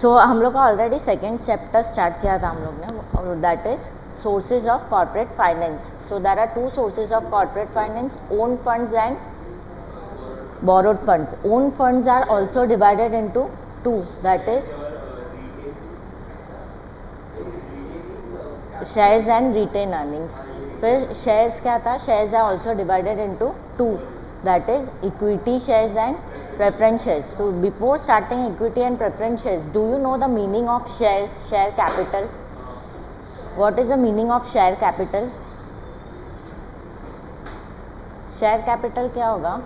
सो हम लोग का ऑलरेडी सेकेंड चैप्टर स्टार्ट किया था हम लोग ने, और that is sources of corporate finance. So there are two sources of corporate finance, own funds and borrowed funds. Own funds are also divided into two, that is shares and retained earnings. फिर shares क्या था, shares are also divided into two, that is equity shares and preference shares. So before starting equity and preference shares, do you know the meaning of shares, share capital? What is the meaning of share capital? share capital क्या होगा?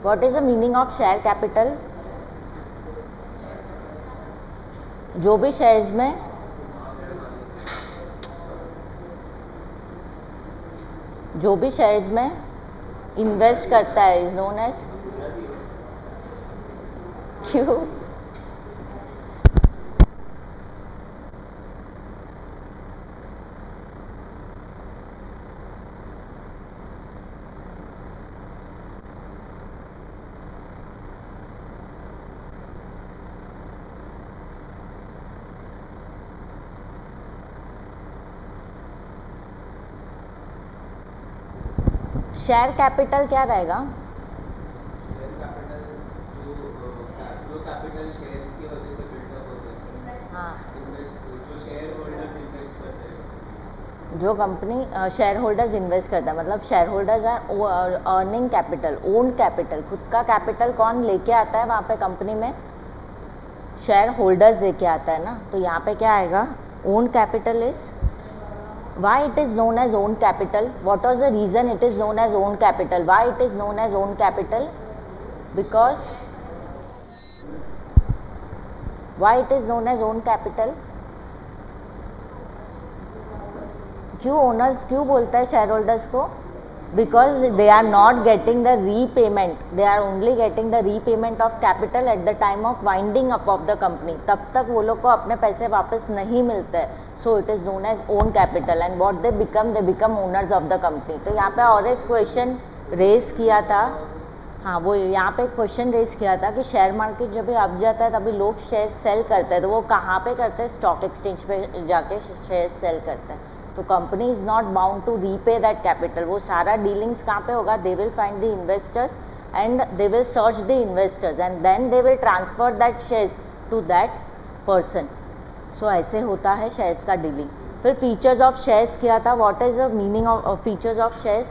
What is the meaning of share capital? जो भी shares में invest करता है is known as, क्यों? Share capital क्या रहेगा? जो कैपिटल शेयर्स की वजह से बिल्डअप होते हैं, हाँ, जो शेयर होल्डर्स इन्वेस्ट करते हैं, जो कंपनी शेयर होल्डर्स इन्वेस्ट करता है, मतलब share holders are earning capital, own capital. खुद का कैपिटल कौन लेके आता है वहाँ पे कंपनी में? शेयर होल्डर्स लेके आता है ना. तो यहाँ पे क्या आएगा? Own capital is, why it is known as own capital? What was the reason it is known as own capital? Why it is known as own capital? Because why it is known as own capital? क्यों owners क्यों बोलता है share holders को? Because they are not getting the repayment, they are only getting the repayment of capital at the time of winding up of the company. तब तक वो लोग को अपने पैसे वापस नहीं मिलते हैं. So it is known as own capital, and what they become owners of the company. तो यहाँ पे और एक क्वेश्चन रेस किया था, हाँ वो यहाँ पे एक क्वेश्चन रेस किया था कि शेयर मार्केट जब भी अप जाता है तभी लोग शेयर सेल करते हैं, तो वो कहाँ पे करते हैं? स्टॉक एक्सचेंज पे जाके शेयर सेल करते हैं. तो company is not bound to repay that capital. वो सारा डीलिंग्स कहाँ पे होगा? They will find the investors and they will search the investors and then they will transfer that shares to that person. So ऐसे होता है shares का dealing. फिर फीचर्स ऑफ शेयर्स किया था. What is the meaning of features of shares?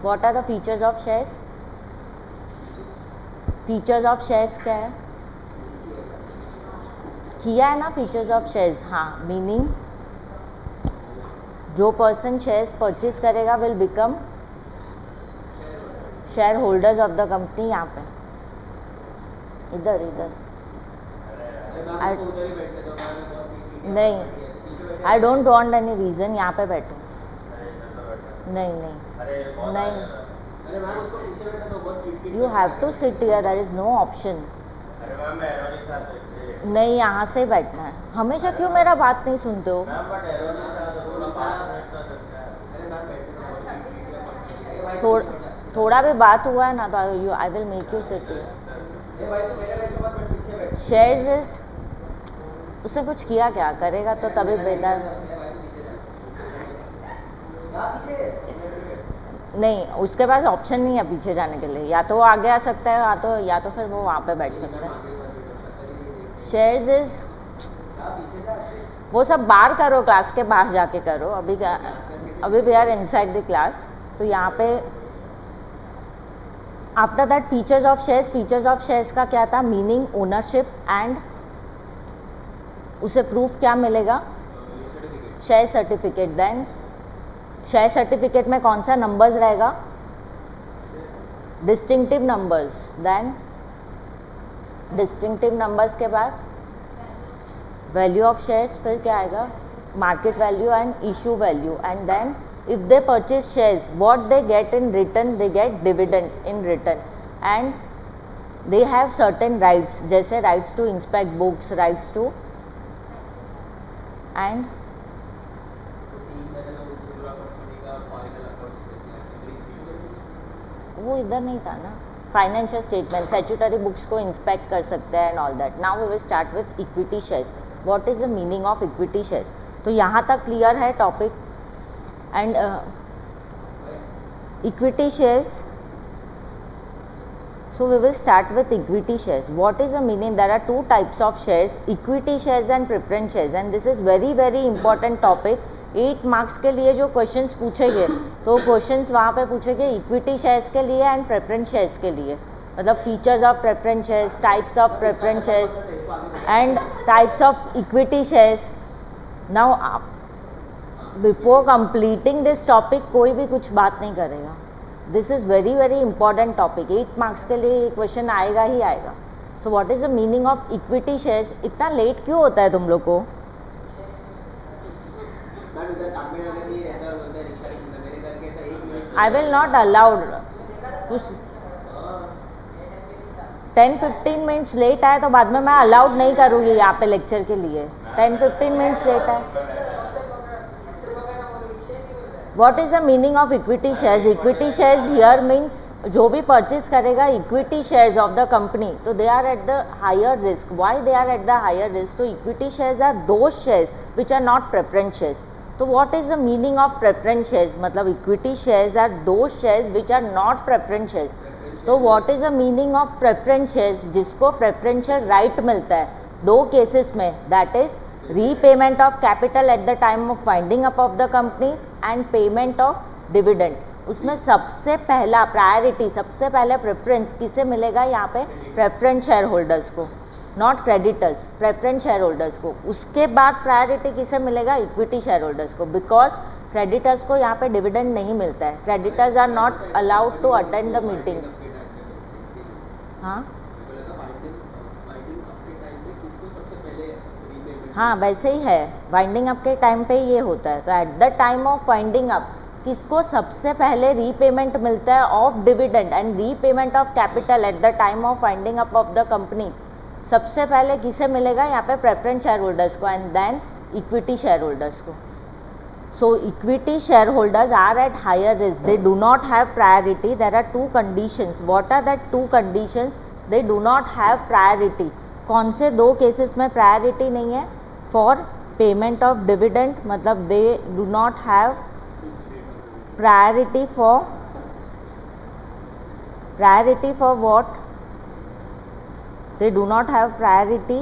What are the features of shares? Features of shares क्या है? किया है ना फीचर्स ऑफ शेयर्स. हाँ, मीनिंग जो पर्सन शेयर्स परचेज करेगा will become share holders of the company. यहाँ पे इधर नहीं, I don't want any reason. यहाँ पे बैठो. नहीं, you have to sit here, there is no option. नहीं, यहाँ से बैठना है. हमेशा क्यों मेरा बात नहीं सुनते हो? थोड़ा भी बात हुआ है ना तो I will make you sit here. Shares is, उसने कुछ किया क्या? करेगा तो तभी बेहतर. नहीं, उसके पास ऑप्शन नहीं है पीछे जाने के लिए. या तो वो आगे आ सकता है, या तो फिर वो वहाँ पे बैठ सकता है. शेयर्स इज, वो सब बाहर करो, क्लास के बाहर जाके करो. अभी we are inside the class. तो यहाँ पे after that features of shares का क्या था? मीनिंग, ओनरशिप एंड उसे प्रूफ क्या मिलेगा? Share certificate. Then share certificate में कौन सा नंबर्स रहेगा? Distinctive numbers. Then distinctive numbers के बाद वैल्यू ऑफ शेयर्स. फिर क्या आएगा? Market value and issue value. And then if they purchase shares, what they get in return? They get dividend in return, and they have certain rights, जैसे rights to inspect books, rights to and वो इधर नहीं था ना. Financial statement, statutory books को inspect कर सकते हैं and all that. Now we will start with equity shares. What is the meaning of equity shares? तो यहाँ तक क्लियर है topic. And equity shares, so we will start with equity shares. What is the meaning? There are two types of shares, equity shares and preference shares, and this is very important topic. 8 marks के लिए जो questions पूछेंगे तो questions वहाँ पे पूछेंगे equity shares के लिए एंड प्रेफरेंस शेयर्स के लिए. मतलब features of preference shares, types of preference shares and types of equity shares. Now before completing this topic कोई भी कुछ बात नहीं करेगा. This is very important topic. 8 marks के लिए ये क्वेश्चन आएगा ही आएगा. So what is the meaning of equity shares? इतना लेट क्यों होता है तुम लोग को? I will not allowed. 10-15 minutes late आए तो बाद में मैं अलाउड नहीं करूँगी यहाँ पे लेक्चर के लिए. 10-15 मिनट्स लेट है. What is the meaning of equity shares? Equity shares here means जो भी परचेज करेगा equity shares of the company, तो they are at the higher risk. Why they are at the higher risk? तो equity shares are those shares which are not preference shares. तो what is the meaning of preference shares? मतलब equity shares are those shares which are not preference shares. तो what is the meaning of preference shares? जिसको preferential right मिलता है दो cases में, that is repayment of capital at the time of winding up of the companies and payment of dividend. उसमें सबसे पहला priority, सबसे पहले प्रेफरेंस किसे मिलेगा यहाँ पे? प्रेफरेंस शेयर होल्डर्स को, not creditors, preference share holders को. उसके बाद प्रायोरिटी किसे मिलेगा? इक्विटी शेयर होल्डर्स को, बिकॉज क्रेडिटर्स को यहाँ पे डिविडेंड नहीं मिलता है. Creditors are not allowed to attend the meetings. हाँ वैसे ही है, वाइंडिंग अप के टाइम पे ये होता है. तो at the time of winding up किसको सबसे पहले रीपेमेंट मिलता है? Of dividend and repayment of capital at the time of winding up of the companies. सबसे पहले किसे मिलेगा यहाँ पे? प्रेफरेंस शेयर होल्डर्स को and then equity share holders को. So equity share holders are at higher risk. They do not have priority. There are 2 conditions. What are that 2 conditions? They do not have priority. कौन से 2 cases में priority नहीं है? For payment of dividend, मतलब दे do not have priority for what? They do not have priority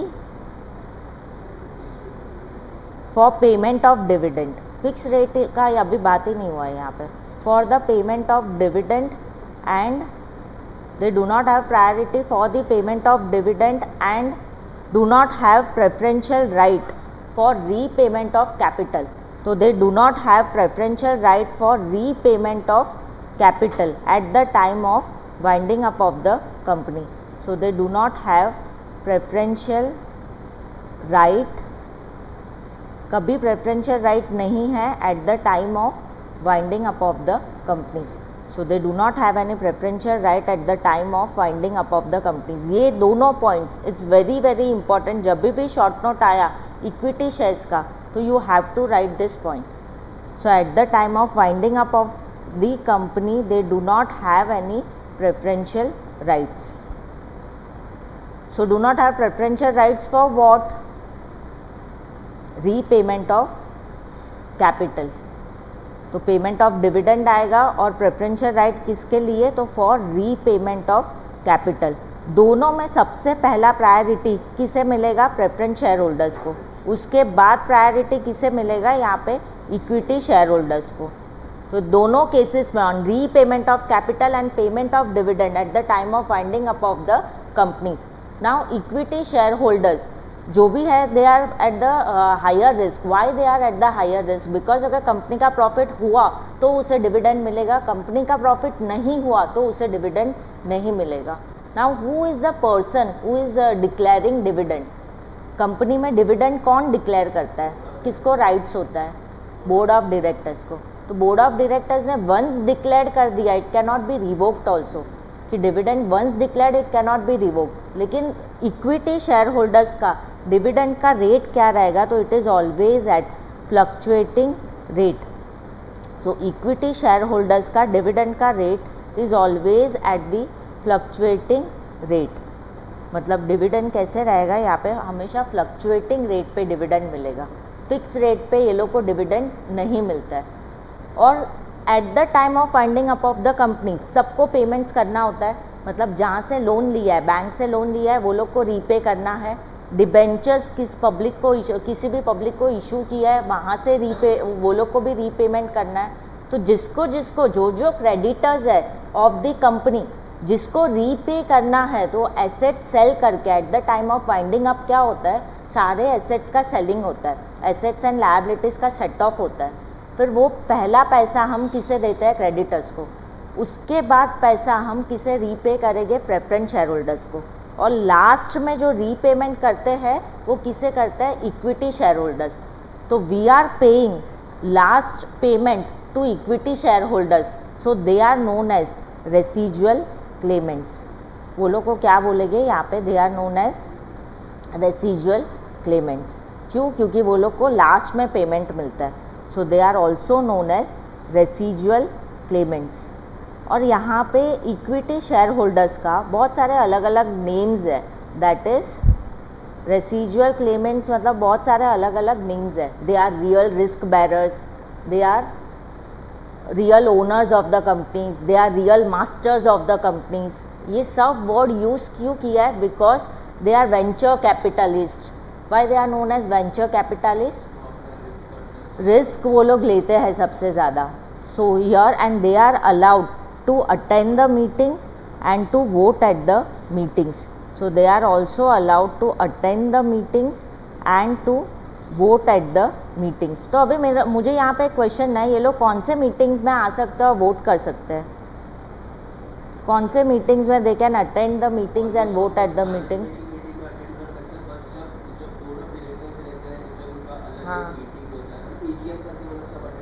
for payment of dividend. Fix rate का अभी बात ही नहीं हुआ है यहाँ पे. For the payment of dividend and they do not have priority for the payment of dividend and do not have preferential right for repayment of capital. So they do not have preferential right for repayment of capital at the time of winding up of the company. So they do not have preferential right. कभी preferential right नहीं है at the time of winding up of the companies. So they do not have any preferential right at the time of winding up of the companies. ये दोनों points it's very important. जब भी short note आया equity shares का तो you have to write this point. So at the time of winding up of the company they do not have any preferential rights. So do not have preferential rights for what? Repayment of capital. तो payment of dividend आएगा और preferential right किसके लिए? तो for repayment of capital. दोनों में सबसे पहला प्रायोरिटी किसे मिलेगा? प्रेफरेंस शेयर होल्डर्स को. उसके बाद प्रायोरिटी किसे मिलेगा? यहाँ पे इक्विटी शेयर होल्डर्स को. तो दोनों केसेस में on repayment of capital and payment of dividend at the time of winding up of the companies. Now equity share holders जो भी है they are at the higher risk. Why they are at the higher risk? Because अगर company का profit हुआ तो उसे dividend मिलेगा, company का प्रॉफिट नहीं हुआ तो उसे डिविडेंड नहीं मिलेगा. Now who is the person who is declaring dividend? Company में डिविडेंड कौन डिक्लेयर करता है? किसको राइट्स होता है? बोर्ड ऑफ डायरेक्टर्स को. तो बोर्ड ऑफ डायरेक्टर्स ने वंस डिक्लेयर कर दिया, it can not be revoked also. कि dividend once declared it can not be revoked. लेकिन इक्विटी शेयर होल्डर्स का डिविडेंड का रेट क्या रहेगा? तो it is always at fluctuating rate. So equity share holders का डिविडेंड का rate is always at the fluctuating rate, मतलब dividend कैसे रहेगा, यहाँ पे हमेशा फ्लक्चुएटिंग रेट पे डिविडेंड मिलेगा, फिक्स रेट पे ये लोग को डिविडेंड नहीं मिलता है। और eight the time of winding up of the company सबको पेमेंट्स करना होता है, मतलब जहाँ से लोन लिया है, बैंक से लोन लिया है, वो लोग को रीपे करना है। डिबेंचर्स किसी भी पब्लिक को इशू किया है, वहाँ से वो लोग को भी रीपेमेंट करना है। तो जिसको जो क्रेडिटर्स है ऑफ द कंपनी जिसको रीपे करना है, तो एसेट सेल करके eight the time of winding up क्या होता है, सारे एसेट्स का सेलिंग होता है, एसेट्स एंड लायबिलिटीज़ का सेट ऑफ होता है। फिर वो पहला पैसा हम किसे देते हैं, क्रेडिटर्स को, उसके बाद पैसा हम किसे रीपे करेंगे, प्रेफरेंस शेयर होल्डर्स को, और लास्ट में जो रीपेमेंट करते हैं वो किसे करते हैं, इक्विटी शेयर होल्डर्स। तो we are paying last payment to equity share holders, so they are known as residual claimants. वो लोग को क्या बोलेंगे यहाँ पे, they are known as residual claimants. क्यों, क्योंकि वो लोग को लास्ट में पेमेंट मिलता है, so they are also known as residual claimants. और यहाँ पे इक्विटी शेयर होल्डर्स का बहुत सारे अलग अलग नेम्स है, दैट इज़ रेसिजुअल क्लेमेंट्स, मतलब बहुत सारे अलग अलग नेम्स है। They are real risk bearers, they are real owners of the companies, they are real masters of the companies. ये सब वर्ड यूज़ क्यों किया है, because they are venture capitalist. Why they are known as venture capitalist, risk वो लोग लेते हैं सबसे ज़्यादा। So here and they are allowed to attend the meetings and to vote at the meetings. So they are also allowed to attend the meetings and to vote at the meetings. तो अभी मुझे यहाँ पे question है, ये लोग कौन से मीटिंग्स में आ सकते हैं और वोट कर सकते हैं, कौन से मीटिंग्स में they can attend the meetings and vote at the meetings. हाँ,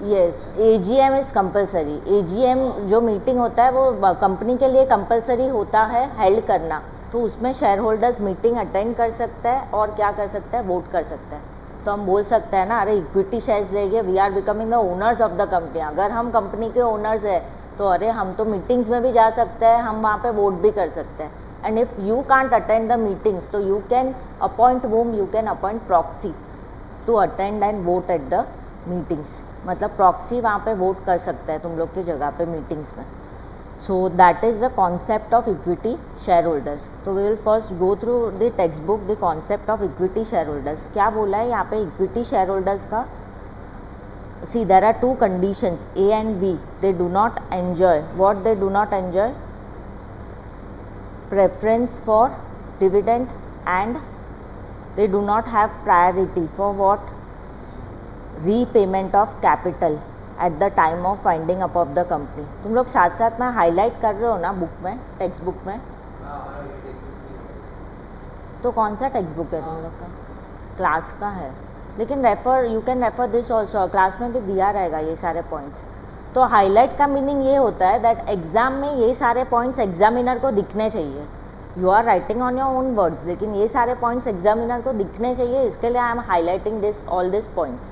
yes, AGM is compulsory. AGM जो मीटिंग होता है वो कंपनी के लिए कंपलसरी होता है हेल्ड करना, तो उसमें शेयर होल्डर्स मीटिंग अटेंड कर सकते हैं और क्या कर सकते हैं, वोट कर सकते हैं। तो हम बोल सकते हैं ना, अरे इक्विटी शेयर्स लेंगे, we are becoming the owners of the company. अगर हम कंपनी के ओनर्स है तो अरे हम तो मीटिंग्स में भी जा सकते हैं, हम वहाँ पे वोट भी कर सकते हैं। And if you can't attend the meetings, तो you can appoint whom, you can appoint proxy to attend and vote at the meetings, मतलब प्रॉक्सी वहाँ पे वोट कर सकता है तुम लोग की जगह पे मीटिंग्स में। So that is the concept of equity share holders. तो we will first go through the text book the concept of equity share holders. क्या बोला है यहाँ पे इक्विटी शेयर होल्डर्स का, see there are two conditions, A and B, they do not enjoy, what they do not enjoy, preference for dividend, and they do not have priority for what, repayment of capital at the time of winding up of the company. तुम लोग साथ साथ में highlight कर रहे हो ना book में, टेक्स्ट बुक में। तो कौन सा टेक्स्ट बुक है तुम लोग का, क्लास का है, लेकिन refer, you can refer this also, class में भी दिया रहेगा ये सारे पॉइंट्स। तो हाईलाइट का मीनिंग ये होता है दैट एग्जाम में ये सारे पॉइंट्स एग्जामिनर को दिखने चाहिए। You are writing on your own words, लेकिन ये सारे पॉइंट्स एग्जामिनर को दिखने चाहिए, इसके लिए I am highlighting this all this points.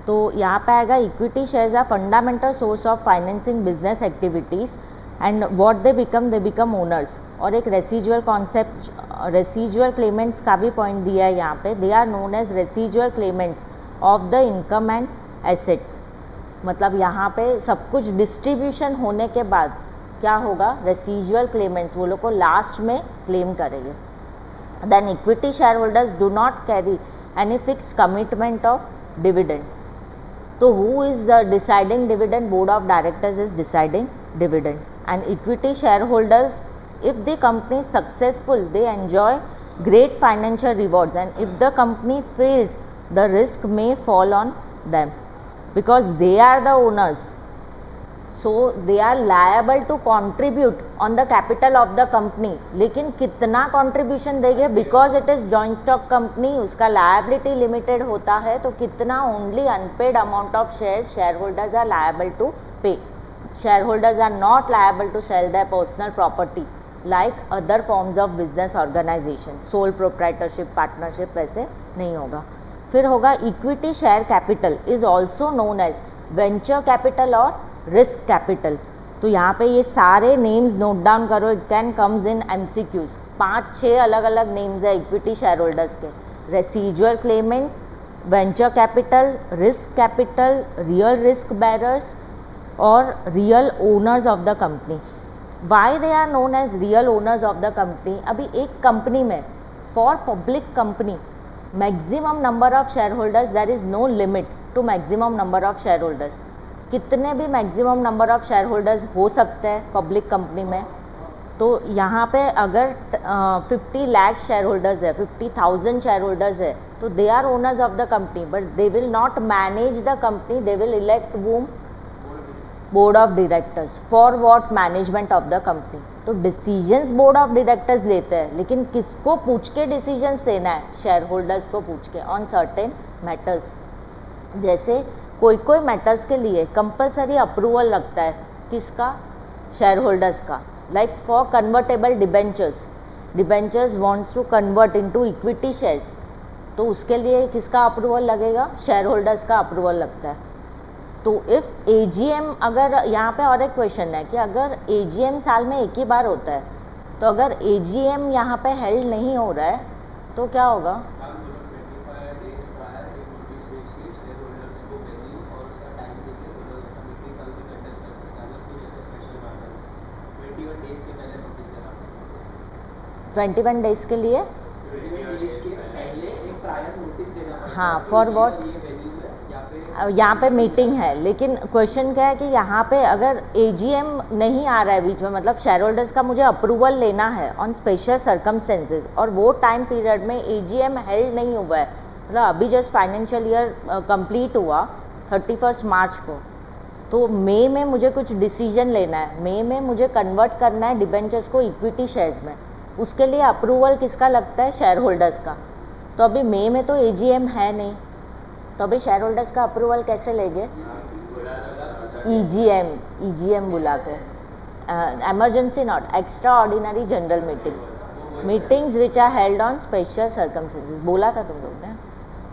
तो यहाँ पे आएगा equity shares are fundamental source of financing business activities and what they become owners. और एक रेसिजुअल कॉन्सेप्ट, रेसिजुअल क्लेमेंट्स का भी पॉइंट दिया है यहाँ पे, they are known as residual claimants of the income and assets. मतलब यहाँ पे सब कुछ डिस्ट्रीब्यूशन होने के बाद क्या होगा, रेसिजुअल क्लेमेंट्स वो लोग को लास्ट में क्लेम करेंगे। Then equity share holders do not carry any fixed commitment of dividend. तो who is the deciding dividend? Board of directors is deciding dividend. And equity shareholders, if the company is successful, they enjoy great financial rewards, and if the company fails, the risk may fall on them because they are the owners. So they are liable to contribute on the capital of the company. लेकिन कितना contribution देंगे, because it is joint stock company, उसका liability limited होता है, तो कितना only unpaid amount of shares shareholders are liable to pay. Shareholders are not liable to sell their personal property like other forms of business organization. Sole proprietorship, partnership वैसे नहीं होगा। फिर होगा equity share capital is also known as venture capital और risk capital. तो यहाँ पे ये सारे नेम्स नोट डाउन करो, it can comes in MCQs। 5-6 अलग अलग नेम्स है इक्विटी शेयर होल्डर्स के। Residual claimants, venture capital, risk capital, real risk bearers और real owners of the company. Why they are known as real owners of the company? अभी एक company में for public company maximum number of share holders, there is no limit to maximum number of share holders. कितने भी maximum number of share holders हो सकते हैं public company में। तो यहाँ पे अगर 50 लाख शेयर होल्डर्स है, 50,000 शेयर होल्डर्स है, तो they are owners of the company, but they will not manage the company, they will elect whom board of directors for what? Management of the company. तो decisions board of directors लेते हैं, लेकिन किसको पूछ के decisions देना है? Share holders को पूछ के ऑन सर्टेन मैटर्स। जैसे कोई कोई मैटर्स के लिए कंपलसरी अप्रूवल लगता है, किसका? शेयर होल्डर्स का। Like for convertible debentures, debentures wants to convert into equity shares, तो उसके लिए किसका अप्रूवल लगेगा? शेयर होल्डर्स का अप्रूवल लगता है। तो इफ़ AGM, अगर यहाँ पे और एक क्वेश्चन है कि अगर AGM साल में एक ही बार होता है, तो अगर AGM यहाँ पे हेल्ड नहीं हो रहा है तो क्या होगा? ट्वेंटी 21 डेज के लिए, हाँ, फॉर वॉट? यहाँ पे मीटिंग है, लेकिन क्वेश्चन क्या है कि यहाँ पे अगर AGM नहीं आ रहा है बीच में, मतलब शेयर होल्डर्स का मुझे अप्रूवल लेना है ऑन स्पेशल सर्कमस्टेंसेज, और वो टाइम पीरियड में AGM हेल्ड नहीं हुआ है, मतलब अभी जस्ट फाइनेंशियल ईयर कंप्लीट हुआ 31 मार्च को, तो मई में मुझे कुछ डिसीजन लेना है, मई में मुझे कन्वर्ट करना है डिबेंचर्स को इक्विटी शेयर्स में, उसके लिए अप्रूवल किसका लगता है? शेयर होल्डर्स का। तो अभी मई में तो AGM है नहीं, तो अभी शेयर होल्डर्स का अप्रूवल कैसे लेंगे? EGM बुला के, emergency not, extra ordinary general meetings which are held on special circumstances, बोला था तुम लोग ने।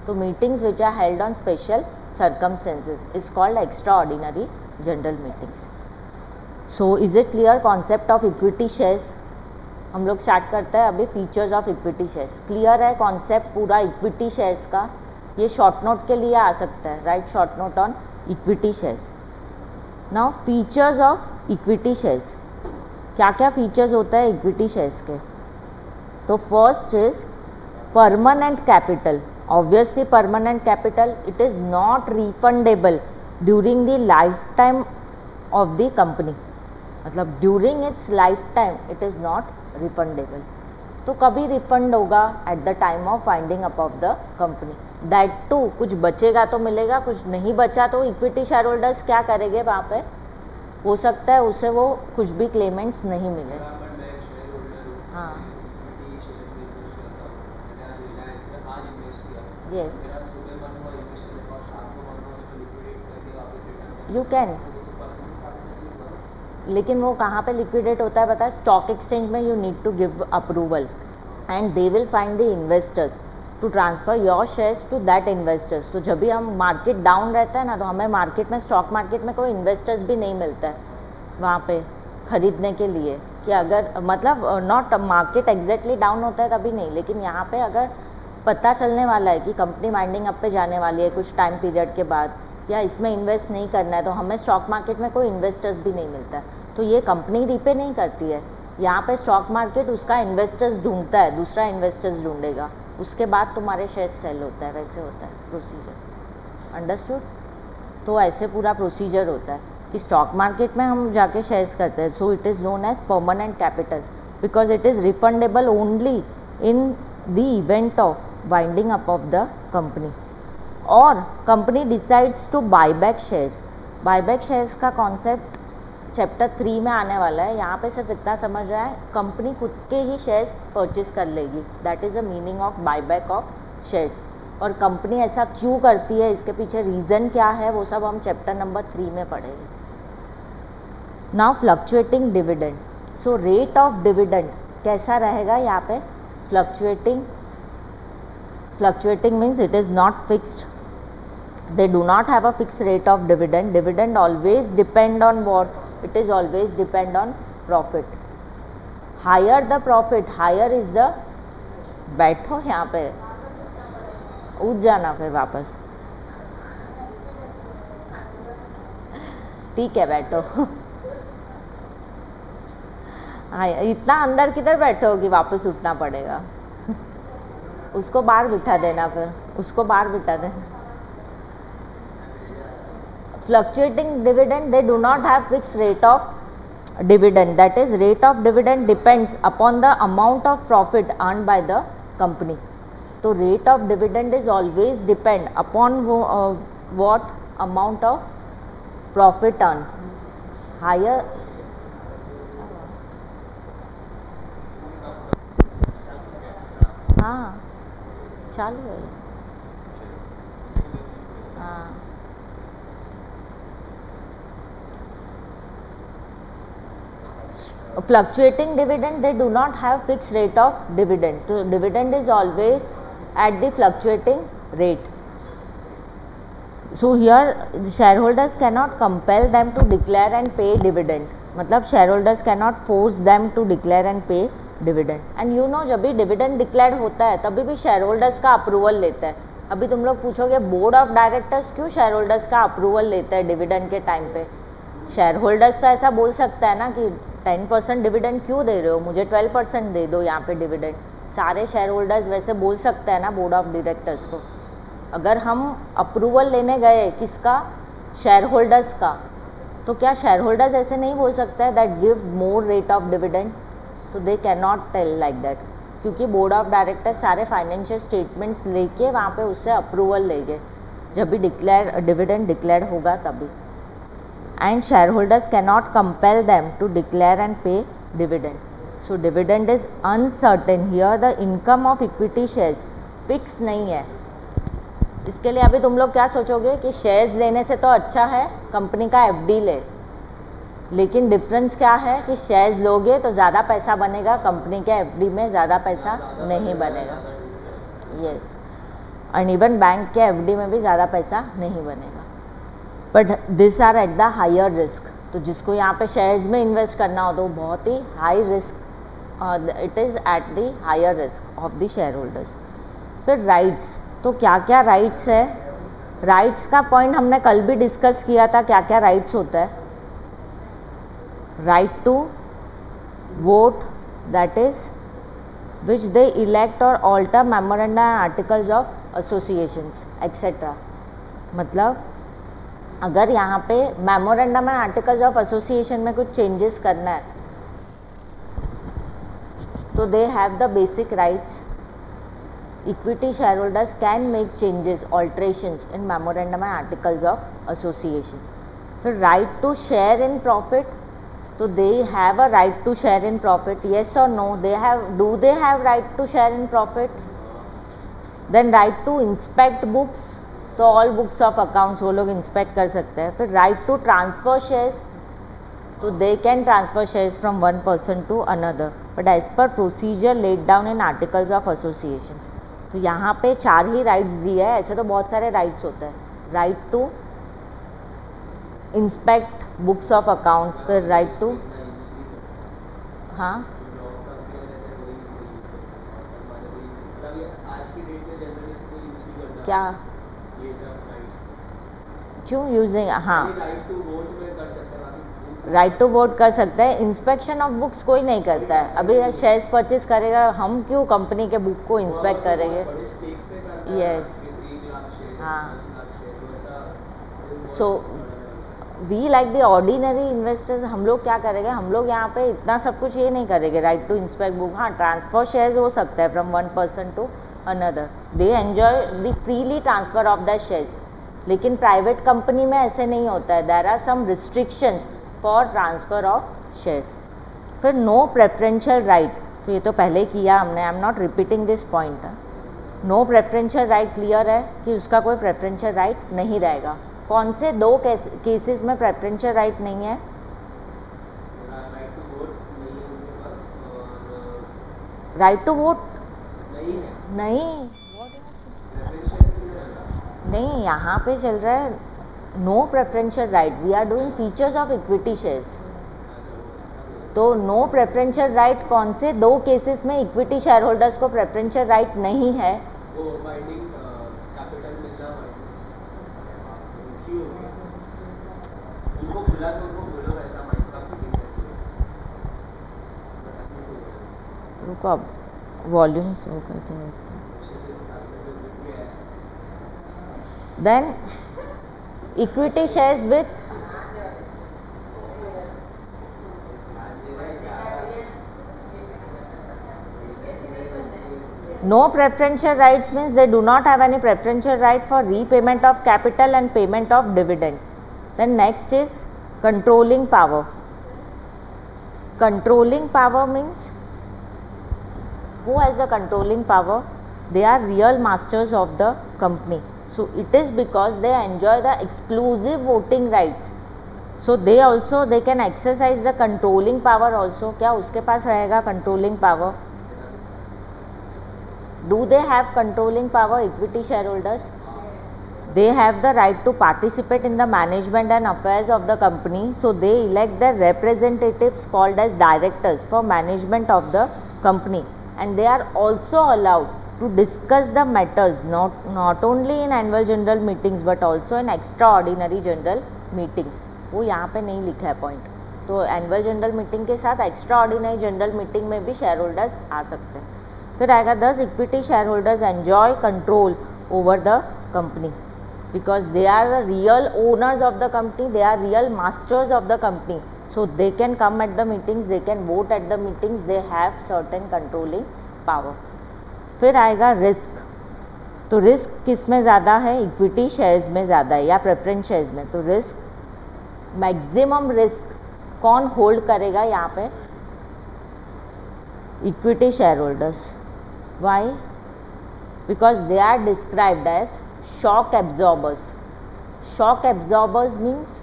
तो meetings which are held on special circumstances is called extra ordinary general meetings. So is it clear concept of equity shares? हम लोग start करते हैं अभी features of equity shares. Clear है कॉन्सेप्ट पूरा इक्विटी शेयर्स का? ये शॉर्ट नोट के लिए आ सकता है, right short note on equity shares. Now features of equity shares, क्या क्या फीचर्स होता है इक्विटी शेयर्स के? तो first is permanent capital. Obviously permanent capital, it is not refundable during the life time of the company, मतलब during its life time it is not refundable. तो कभी refund होगा? At the time of winding up of the company. That too, कुछ बचेगा तो मिलेगा, कुछ नहीं बचा तो इक्विटी शेयर होल्डर्स क्या करेंगे वहाँ पे? हो सकता है उसे वो कुछ भी क्लेमेंट्स नहीं मिले। हाँ, यस, यू कैन, लेकिन वो कहाँ पे लिक्विडेट होता है पता है? स्टॉक एक्सचेंज में। You need to give approval and they will find the investors to transfer your shares to that investors. तो जब भी हम मार्केट डाउन रहता है ना, तो हमें मार्केट में, स्टॉक मार्केट में कोई इन्वेस्टर्स भी नहीं मिलता है वहाँ पे ख़रीदने के लिए, कि अगर मतलब नॉट मार्केट एग्जैक्टली डाउन होता है तभी नहीं, लेकिन यहाँ पे अगर पता चलने वाला है कि कंपनी वाइंडिंग अप पे जाने वाली है कुछ टाइम पीरियड के बाद, या इसमें इन्वेस्ट नहीं करना है, तो हमें स्टॉक मार्केट में कोई इन्वेस्टर्स भी नहीं मिलता है। तो ये कंपनी रीपे नहीं करती है, यहाँ पे स्टॉक मार्केट उसका इन्वेस्टर्स ढूंढता है, दूसरा इन्वेस्टर्स ढूंढेगा, उसके बाद तुम्हारे शेयर सेल होता है, वैसे होता है प्रोसीजर। अंडरस्टूड? तो ऐसे पूरा प्रोसीजर होता है कि स्टॉक मार्केट में हम जाके शेयर्स करते हैं। So it is known as permanent capital because it is refundable only in the event of winding up of the company. और company decides to buy back shares. Buy back shares का concept chapter 3 में आने वाला है। यहाँ पे सिर्फ इतना समझ रहा है, कंपनी खुद के ही शेयर्स परचेज कर लेगी, that is the meaning of buy back of shares. और कंपनी ऐसा क्यों करती है, इसके पीछे रीज़न क्या है, वो सब हम चैप्टर नंबर 3 में पढ़ेंगे। Now fluctuating dividend. So rate of dividend कैसा रहेगा यहाँ पे? Fluctuating means it is not fixed, they do not have a fixed rate of dividend. Dividend always depend on what? it is always depend on profit. Higher the profit, higher is the, बैठो यहाँ पे, उठ जाना फिर वापस, ठीक है बैठो। हाँ इतना अंदर किधर बैठो कि वापस उठना पड़ेगा। उसको बाहर बिठा देना, फिर उसको बाहर बिठा देना। Fluctuating dividend, they do not have fixed rate of dividend, that is rate of dividend depends upon the amount of profit earned by the company. So rate of dividend is always depend upon what amount of profit earned. Higher, हाँ चालू है, हाँ fluctuating dividend, they do not have fixed rate of dividend. So dividend is always at the fluctuating rate. So here the shareholders cannot compel them to declare and pay dividend. मतलब shareholders cannot force them to declare and pay dividend. And you know जब भी dividend declared होता है तभी भी shareholders का approval लेता है. अभी तुम लोग पूछोगे board of directors क्यों shareholders का approval लेता है dividend के टाइम पे. shareholders तो ऐसा बोल सकता है ना कि 10% डिविडेंड क्यों दे रहे हो, मुझे 12% दे दो यहाँ पे डिविडेंड. सारे शेयर होल्डर्स वैसे बोल सकते हैं ना बोर्ड ऑफ डायरेक्टर्स को. अगर हम अप्रूवल लेने गए किसका, शेयर होल्डर्स का, तो क्या शेयर होल्डर्स ऐसे नहीं बोल सकते हैं that give more rate of dividend. तो they can not tell like that, क्योंकि बोर्ड ऑफ डायरेक्टर्स सारे फाइनेंशियल स्टेटमेंट्स लेके वहाँ पे उससे अप्रूवल लेंगे जब भी डिविडेंड डिक्लेयर होगा तभी. And shareholders cannot compel them to declare and pay dividend. So dividend is uncertain. Here the income of equity shares fixed नहीं है. इसके लिए अभी तुम लोग क्या सोचोगे कि शेयर्स लेने से तो अच्छा है कंपनी का एफडी ले, लेकिन डिफरेंस क्या है कि शेयर्स लोगे तो ज़्यादा पैसा बनेगा, कंपनी के एफडी में ज़्यादा पैसा नहीं बनेगा. यस, और इवन बैंक के एफडी में भी ज़्यादा पैसा नहीं बनेगा. But this are at the higher risk. तो जिसको यहाँ पे शेयर्स में इन्वेस्ट करना हो तो बहुत ही high risk, it is at the higher risk of the share holders. फिर राइट्स, तो क्या क्या राइट्स है. राइट्स का पॉइंट हमने कल भी डिस्कस किया था, क्या क्या राइट्स होता है. Right to vote, that is which they elect और alter memorandum and articles of associations etcetera. मतलब अगर यहाँ पे memorandum and articles of association में कुछ चेंजेस करना है तो they have the basic rights. Equity share holders can make changes, alterations in memorandum and articles of association. फिर right to share in profit, तो they have a right to share in profit. Yes और no, they have, do they have right to share in profit. Then right to inspect books, तो all books of accounts वो लोग inspect कर सकते हैं. फिर right to transfer shares, तो they can transfer shares from one person to another but as per procedure laid down in articles of association. तो यहाँ पे 4 ही राइट्स दिए हैं, ऐसे तो बहुत सारे राइट्स होते हैं. Right to inspect books of accounts, फिर राइट टू, हाँ क्या क्यों यूजिंग, हाँ राइट टू वोट कर सकते हैं. इंस्पेक्शन ऑफ बुक्स कोई नहीं करता है. अभी शेयर्स परचेज करेगा, हम क्यों कंपनी के बुक को इंस्पेक्ट करेंगे. यस, हाँ. So we like the ordinary investors, हम लोग क्या करेंगे, हम लोग यहाँ पे इतना सब कुछ ये नहीं करेंगे. राइट टू इंस्पेक्ट बुक, हाँ ट्रांसफ़र शेयर्स हो सकता है from one person to another, they enjoy the freely transfer of the shares. लेकिन प्राइवेट कंपनी में ऐसे नहीं होता है. There are some restrictions for transfer of shares. फिर नो प्रेफरेंशियल राइट, तो ये तो पहले किया हमने, I am not repeating this point. No preferential right clear है कि उसका कोई प्रेफरेंशियल राइट नहीं रहेगा. कौन से 2 केसेस में प्रेफरेंशियल राइट नहीं है. राइट टू वोट नहीं, नहीं यहाँ पे चल रहा है no preferential right. We are doing features of equity shares. तो नो प्रेफरेंशियल राइट कौन से दो केसेस में इक्विटी शेयर होल्डर्स को प्रेफरेंशियल राइट नहीं है? वो बाइंडिंग कैपिटल मिलना क्यों हो गया? उनको खुला तो उनको बोलो ऐसा माइंड का फीलिंग है। रुको अब वॉल्यूम्स वो करके देखते हैं। Then equity shares with no preferential rights means they do not have any preferential right for repayment of capital and payment of dividend. Then next is controlling power. Controlling power means who has the controlling power? They are real masters of the company. So it is because they enjoy the exclusive voting rights. So they can exercise the controlling power also. क्या उसके पास रहेगा controlling power? Do they have controlling power, equity shareholders? They have the right to participate in the management and affairs of the company. So they elect their representatives called as directors for management of the company. And they are also allowed to discuss the matters not only in annual general meetings but also in extraordinary general meetings. वो यहाँ पे नहीं लिखा है point. तो annual general meeting के साथ extra ordinary general meeting में भी शेयर होल्डर्स आ सकते हैं. फिर आएगा दस equity share holders enjoy control over the company because they are the real owners of the company, they are real masters of the company. So they can come at the meetings, they can vote at the meetings, they have certain controlling power. फिर आएगा risk. तो risk किस में ज़्यादा है? Equity shares में ज़्यादा है या प्रेफरेंस शेयर्स में. तो रिस्क मैक्सिमम रिस्क कौन होल्ड करेगा यहाँ पे? Equity share holders. Why? Because they are described as shock absorbers. Shock absorbers means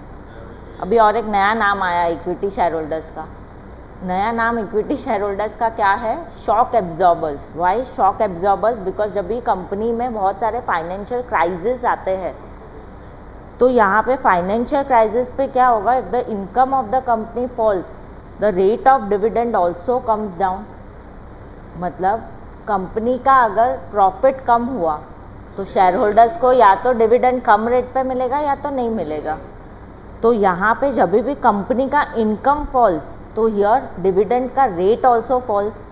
अभी और एक नया नाम आया इक्विटी शेयर होल्डर्स का. नया नाम इक्विटी शेयर होल्डर्स का क्या है? Shock absorbers. Why shock absorbers? Because जब भी कंपनी में बहुत सारे फाइनेंशियल क्राइसिस आते हैं तो यहाँ पे फाइनेंशियल क्राइसिस पे क्या होगा? If the income of the company falls the rate of dividend also comes down. मतलब कंपनी का अगर प्रॉफिट कम हुआ तो शेयर होल्डर्स को या तो डिविडेंड कम रेट पे मिलेगा या तो नहीं मिलेगा. तो यहाँ पे जब भी कंपनी का इनकम फॉल्स तो हियर डिविडेंड का rate also falls.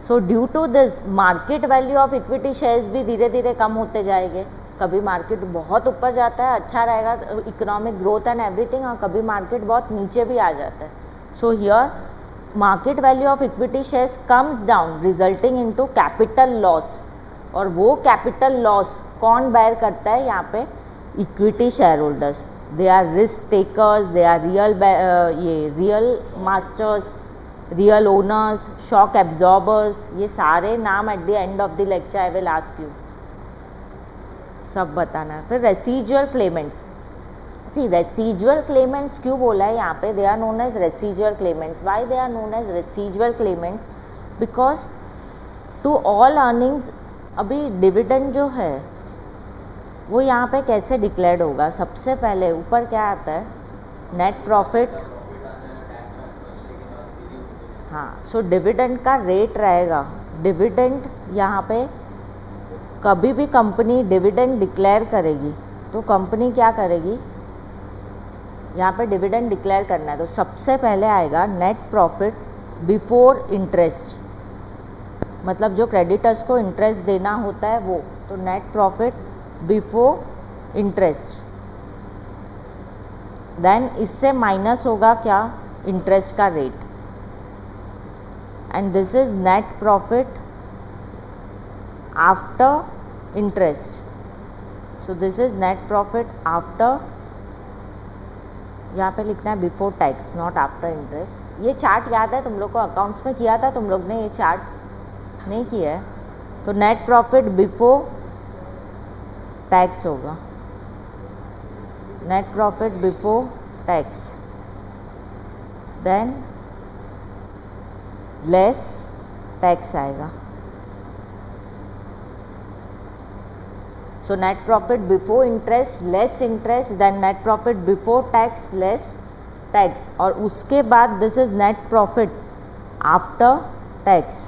So due to this market value of equity shares भी धीरे धीरे कम होते जाएंगे. कभी मार्केट बहुत ऊपर जाता है, अच्छा रहेगा इकोनॉमिक ग्रोथ एंड एवरीथिंग, और कभी मार्केट बहुत नीचे भी आ जाता है. So here market value of equity shares comes down resulting into capital loss. और वो कैपिटल लॉस कौन बेयर करता है यहाँ पे? Equity share holders. They are risk takers, they are real masters, real owners, shock absorbers. ये सारे नाम at the end of the lecture I will ask you, सब बताना है. फिर रेसिजुअल क्लेमेंट्स. सी रेसिजुअल क्लेमेंट्स क्यों बोला है यहाँ पे? They are known as residual claimants. Why they are known as residual claimants? Because to all earnings अभी डिविडेंड जो है वो यहाँ पे कैसे डिक्लेयर्ड होगा? सबसे पहले ऊपर क्या आता है? Net profit. हाँ, सो डिविडेंड का रेट रहेगा. डिविडेंड यहाँ पे कभी भी कंपनी डिविडेंड डिक्लेयर करेगी तो कंपनी क्या करेगी? यहाँ पे डिविडेंड डिक्लेयर करना है तो सबसे पहले आएगा नेट प्रॉफिट बिफोर इंटरेस्ट. मतलब जो क्रेडिटर्स को इंटरेस्ट देना होता है वो. तो net profit before interest. Then इससे माइनस होगा क्या? इंटरेस्ट का rate. And this is net profit after interest. So this is net profit after, यहाँ पे लिखना है before tax, not after interest. ये चार्ट याद है तुम लोग को? अकाउंट्स में किया था तुम लोग ने? ये चार्ट नहीं किया है तो नेट प्रॉफिट बिफोर टैक्स होगा. Net profit before tax. Than less tax आएगा. So net profit before interest less interest, then net profit before tax less tax, और उसके बाद this is net profit after tax.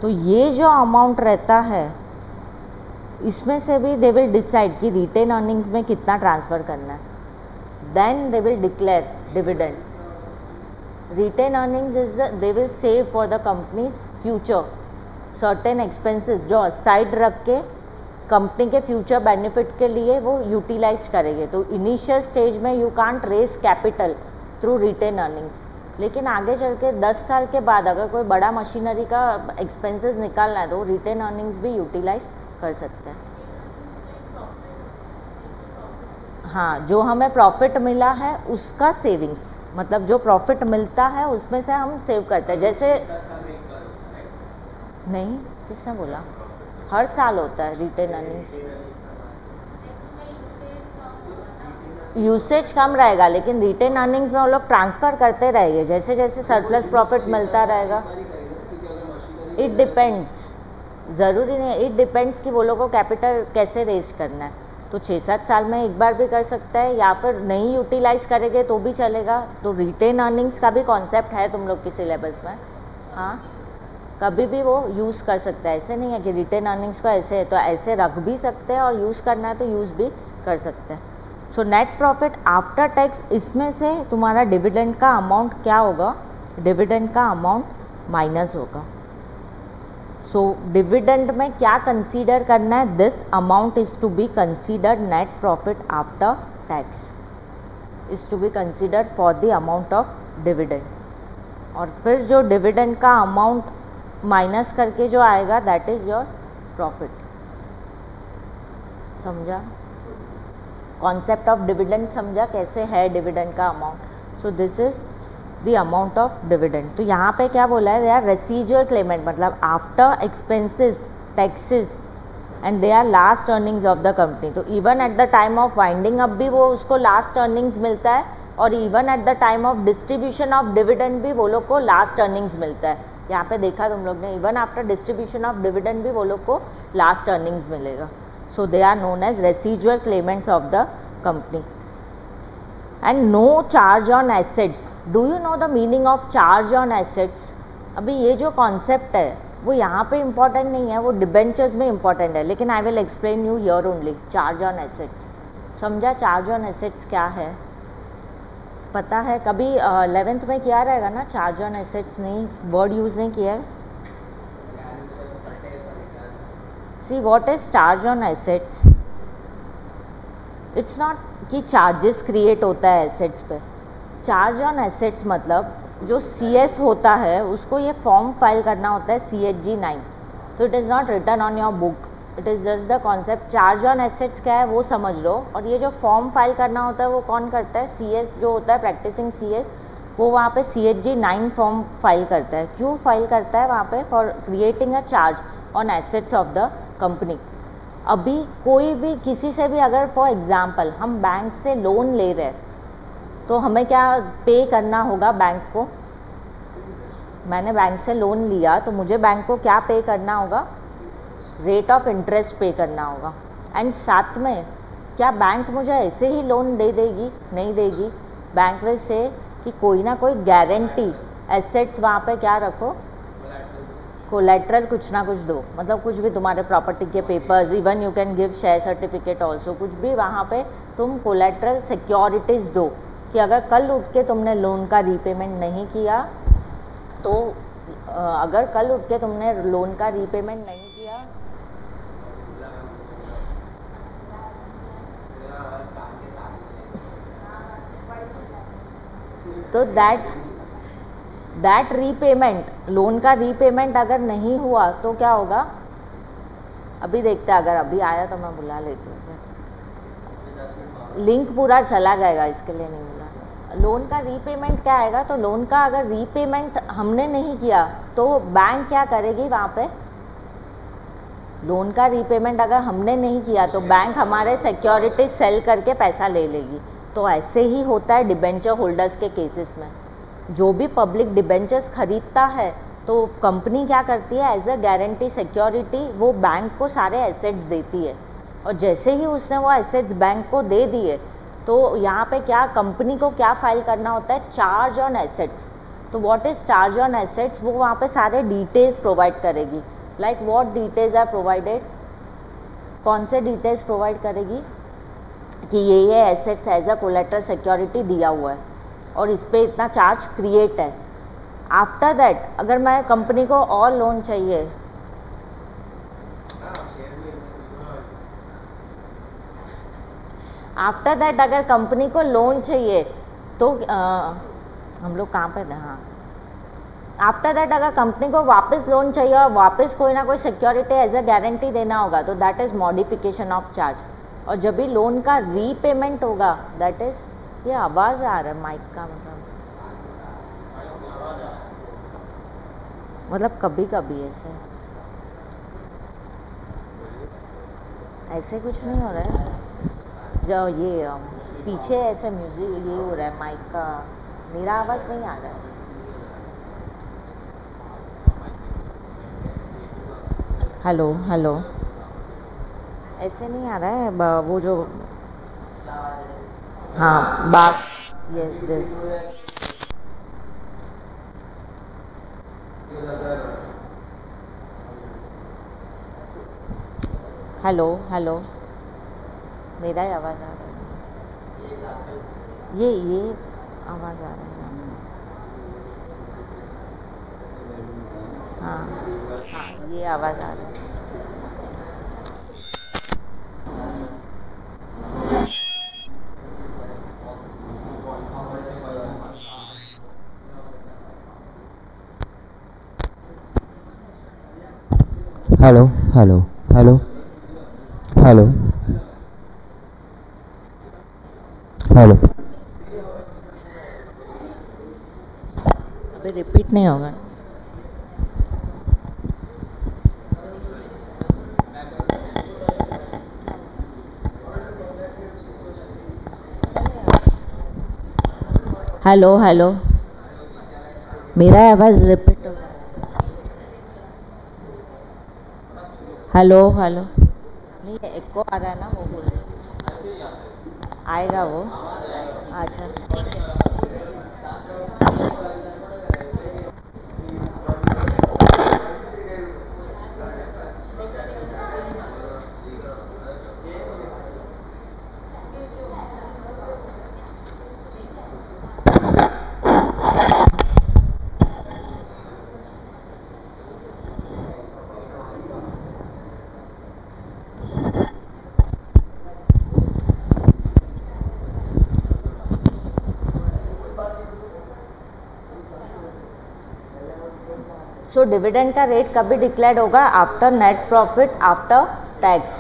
तो ये जो amount रहता है इसमें से भी दे विल डिसाइड कि रिटेन अर्निंग्स में कितना ट्रांसफ़र करना है, then they will declare dividend. Retain earnings is they will save for the company's future certain expenses जो साइड रख के कंपनी के फ्यूचर बेनिफिट के लिए वो यूटिलाइज करेंगे। तो इनिशियल स्टेज में you can't raise capital through retain earnings, लेकिन आगे चल के 10 साल के बाद अगर कोई बड़ा मशीनरी का एक्सपेंसेस निकालना है तो रिटेन अर्निंग्स भी यूटिलाइज कर सकते हैं। हाँ, जो हमें प्रॉफिट मिला है उसका सेविंग्स, मतलब जो प्रॉफिट मिलता है उसमें से हम सेव करते हैं। जैसे नहीं, किसने बोला हर साल होता है रिटेन अर्निंग्स? यूसेज कम रहेगा लेकिन रिटेन अर्निंग्स में वो लोग ट्रांसफ़र करते रहेंगे जैसे जैसे सरप्लस प्रॉफिट मिलता रहेगा। इट डिपेंड्स, ज़रूरी नहीं है, इट डिपेंड्स कि वो लोग को कैपिटल कैसे रेज करना है। तो 6-7 साल में एक बार भी कर सकता है या फिर नहीं यूटिलाइज करेंगे तो भी चलेगा। तो रिटेन अर्निंग्स का भी कॉन्सेप्ट है तुम लोग के सिलेबस में। हाँ, कभी भी वो यूज़ कर सकता है, ऐसे नहीं है कि रिटेन अर्निंग्स को ऐसे है तो ऐसे रख भी सकते हैं और यूज़ करना है तो यूज़ भी कर सकते हैं। So net profit after tax, इसमें से तुम्हारा डिविडेंड का अमाउंट क्या होगा? डिविडेंड का अमाउंट माइनस होगा। सो डिविडेंड में क्या कंसीडर करना है? This amount is to be considered net profit after tax, is to be considered for the amount of dividend. और फिर जो डिविडेंड का अमाउंट माइनस करके जो आएगा दैट इज़ योर प्रॉफिट। समझा कॉन्सेप्ट ऑफ डिविडेंड? समझा कैसे है डिविडेंड का amount? So this is the amount of dividend. तो यहाँ पे क्या बोला है? दे आर रेसिजुअल क्लेमेंट, मतलब after expenses taxes and they are last earnings of the company. तो even at the time of winding up भी वो उसको लास्ट अर्निंग्स मिलता है और even at the time of distribution of dividend भी वो लोग को लास्ट अर्निंग्स मिलता है। यहाँ पे देखा तुम लोग ने, even after distribution of dividend भी वो लोग को लास्ट अर्निंग्स मिलेगा। So they are known as residual claimants of the company. And no charge on assets. Do you know the meaning of charge on assets? अभी ये जो concept है वो यहाँ पे इम्पॉर्टेंट नहीं है, वो डिबेंचर्स में इम्पॉर्टेंट है, लेकिन आई will explain you here only. Charge on assets समझा? चार्ज ऑन एसेट्स क्या है पता है? कभी 11th में किया रहेगा ना चार्ज ऑन एसेट्स? नहीं, वर्ड यूज़ नहीं किया है। See what is charge on assets? It's not कि चार्जेस क्रिएट होता है एसेट्स पे। चार्ज ऑन एसेट्स मतलब जो CS होता है उसको ये फॉर्म फाइल करना होता है CHG 9। तो it is not written on your book, it is just the concept. Charge on assets क्या है वो समझ लो, और ये जो फॉर्म फाइल करना होता है वो कौन करता है? CS जो होता है प्रैक्टिसिंग CS, वो वहाँ पे CHG 9 फॉर्म फाइल करता है। क्यों फाइल करता है वहाँ पे? For creating a charge on assets of the company. अभी कोई भी किसी से भी अगर फॉर एग्जांपल हम बैंक से लोन ले रहे हैं तो हमें क्या पे करना होगा बैंक को? मैंने बैंक से लोन लिया तो मुझे बैंक को क्या पे करना होगा? रेट ऑफ इंटरेस्ट पे करना होगा। एंड साथ में क्या बैंक मुझे ऐसे ही लोन दे देगी? नहीं देगी। बैंक विल से कि कोई ना कोई गारंटी एसेट्स वहाँ पे क्या रखो, कोलेट्रल कुछ ना कुछ दो, मतलब कुछ भी तुम्हारे प्रॉपर्टी के papers, even you can give share certificate also, कुछ भी वहाँ पे तुम कोलेट्रल सिक्योरिटीज़ दो कि अगर कल उठ के तुमने लोन का रीपेमेंट नहीं किया तो अगर कल उठ के तुमने लोन का रीपेमेंट नहीं किया तो दैट रीपेमेंट, लोन का रीपेमेंट अगर नहीं हुआ तो क्या होगा? अभी देखते हैं, अगर अभी आया तो मैं बुला लेती हूँ, लिंक पूरा चला जाएगा इसके लिए नहीं बुला। लोन का रीपेमेंट क्या आएगा? तो लोन का अगर रीपेमेंट हमने नहीं किया तो बैंक क्या करेगी वहाँ पे? लोन का रीपेमेंट अगर हमने नहीं किया तो बैंक हमारे सिक्योरिटी सेल करके पैसा ले लेगी। तो ऐसे ही होता है डिबेंचर होल्डर्स के केसेस में। जो भी पब्लिक डिबेंचर्स खरीदता है तो कंपनी क्या करती है? एज अ गारंटी सिक्योरिटी वो बैंक को सारे एसेट्स देती है, और जैसे ही उसने वो एसेट्स बैंक को दे दिए तो यहाँ पे क्या कंपनी को क्या फाइल करना होता है, चार्ज ऑन एसेट्स। तो what is charge on assets, वो वहाँ पे सारे डिटेल्स प्रोवाइड करेगी। Like what details are provided, कौन से डिटेल्स प्रोवाइड करेगी कि ये assets as a collateral security दिया हुआ है और इस पर इतना चार्ज क्रिएट है। आफ्टर दैट अगर मैं कंपनी को और लोन चाहिए, आफ्टर दैट अगर कंपनी को लोन चाहिए तो हम लोग कहाँ पे थे, हाँ, आफ्टर दैट अगर कंपनी को वापस लोन चाहिए और वापस कोई ना कोई सिक्योरिटी एज अ गारंटी देना होगा तो that is modification of charge. और जब भी लोन का रीपेमेंट होगा दैट इज़, ये आवाज़ आ रहा है माइक का, मतलब कभी कभी ऐसे कुछ नहीं हो रहा है, जो ये पीछे ऐसे म्यूजिक ये हो रहा है माइक का, मेरा आवाज़ नहीं आ रहा है। हेलो हेलो, ऐसे नहीं आ रहा है वो जो, हाँ बात, यस दिस, हेलो हेलो, मेरा ही आवाज़ आ रहा है, ये आवाज़ आ रहा है, हाँ हाँ ये आवाज़ आ रही है। Hello hello hello hello hello, अभी रिपीट नहीं होगा। हेलो हेलो, मेरा आवाज़ रिपीट होगा। हेलो हेलो, नहीं एको आ रहा है ना, वो बोल आएगा वो, अच्छा ठीक है। सो डिविडेंड का रेट कभी डिक्लेयर्ड होगा, after net profit after tax.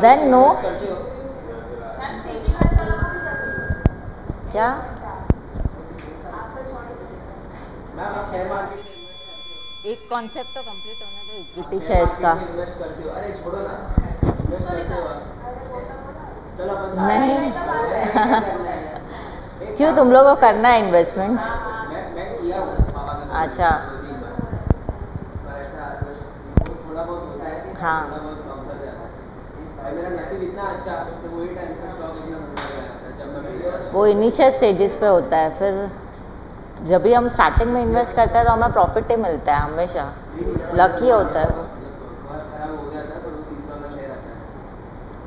Then no, क्या एक कॉन्सेप्ट तो कंप्लीट होने दो इक्विटी शेयर्स का। नहीं क्यों, तुम लोगों को करना है इन्वेस्टमेंट्स? अच्छा हाँ, वो इनिशियल स्टेजेस पे होता है, फिर जब भी हम स्टार्टिंग में इन्वेस्ट करते हैं तो हमें प्रॉफिट ही मिलता है हमेशा, लकी होता है वो।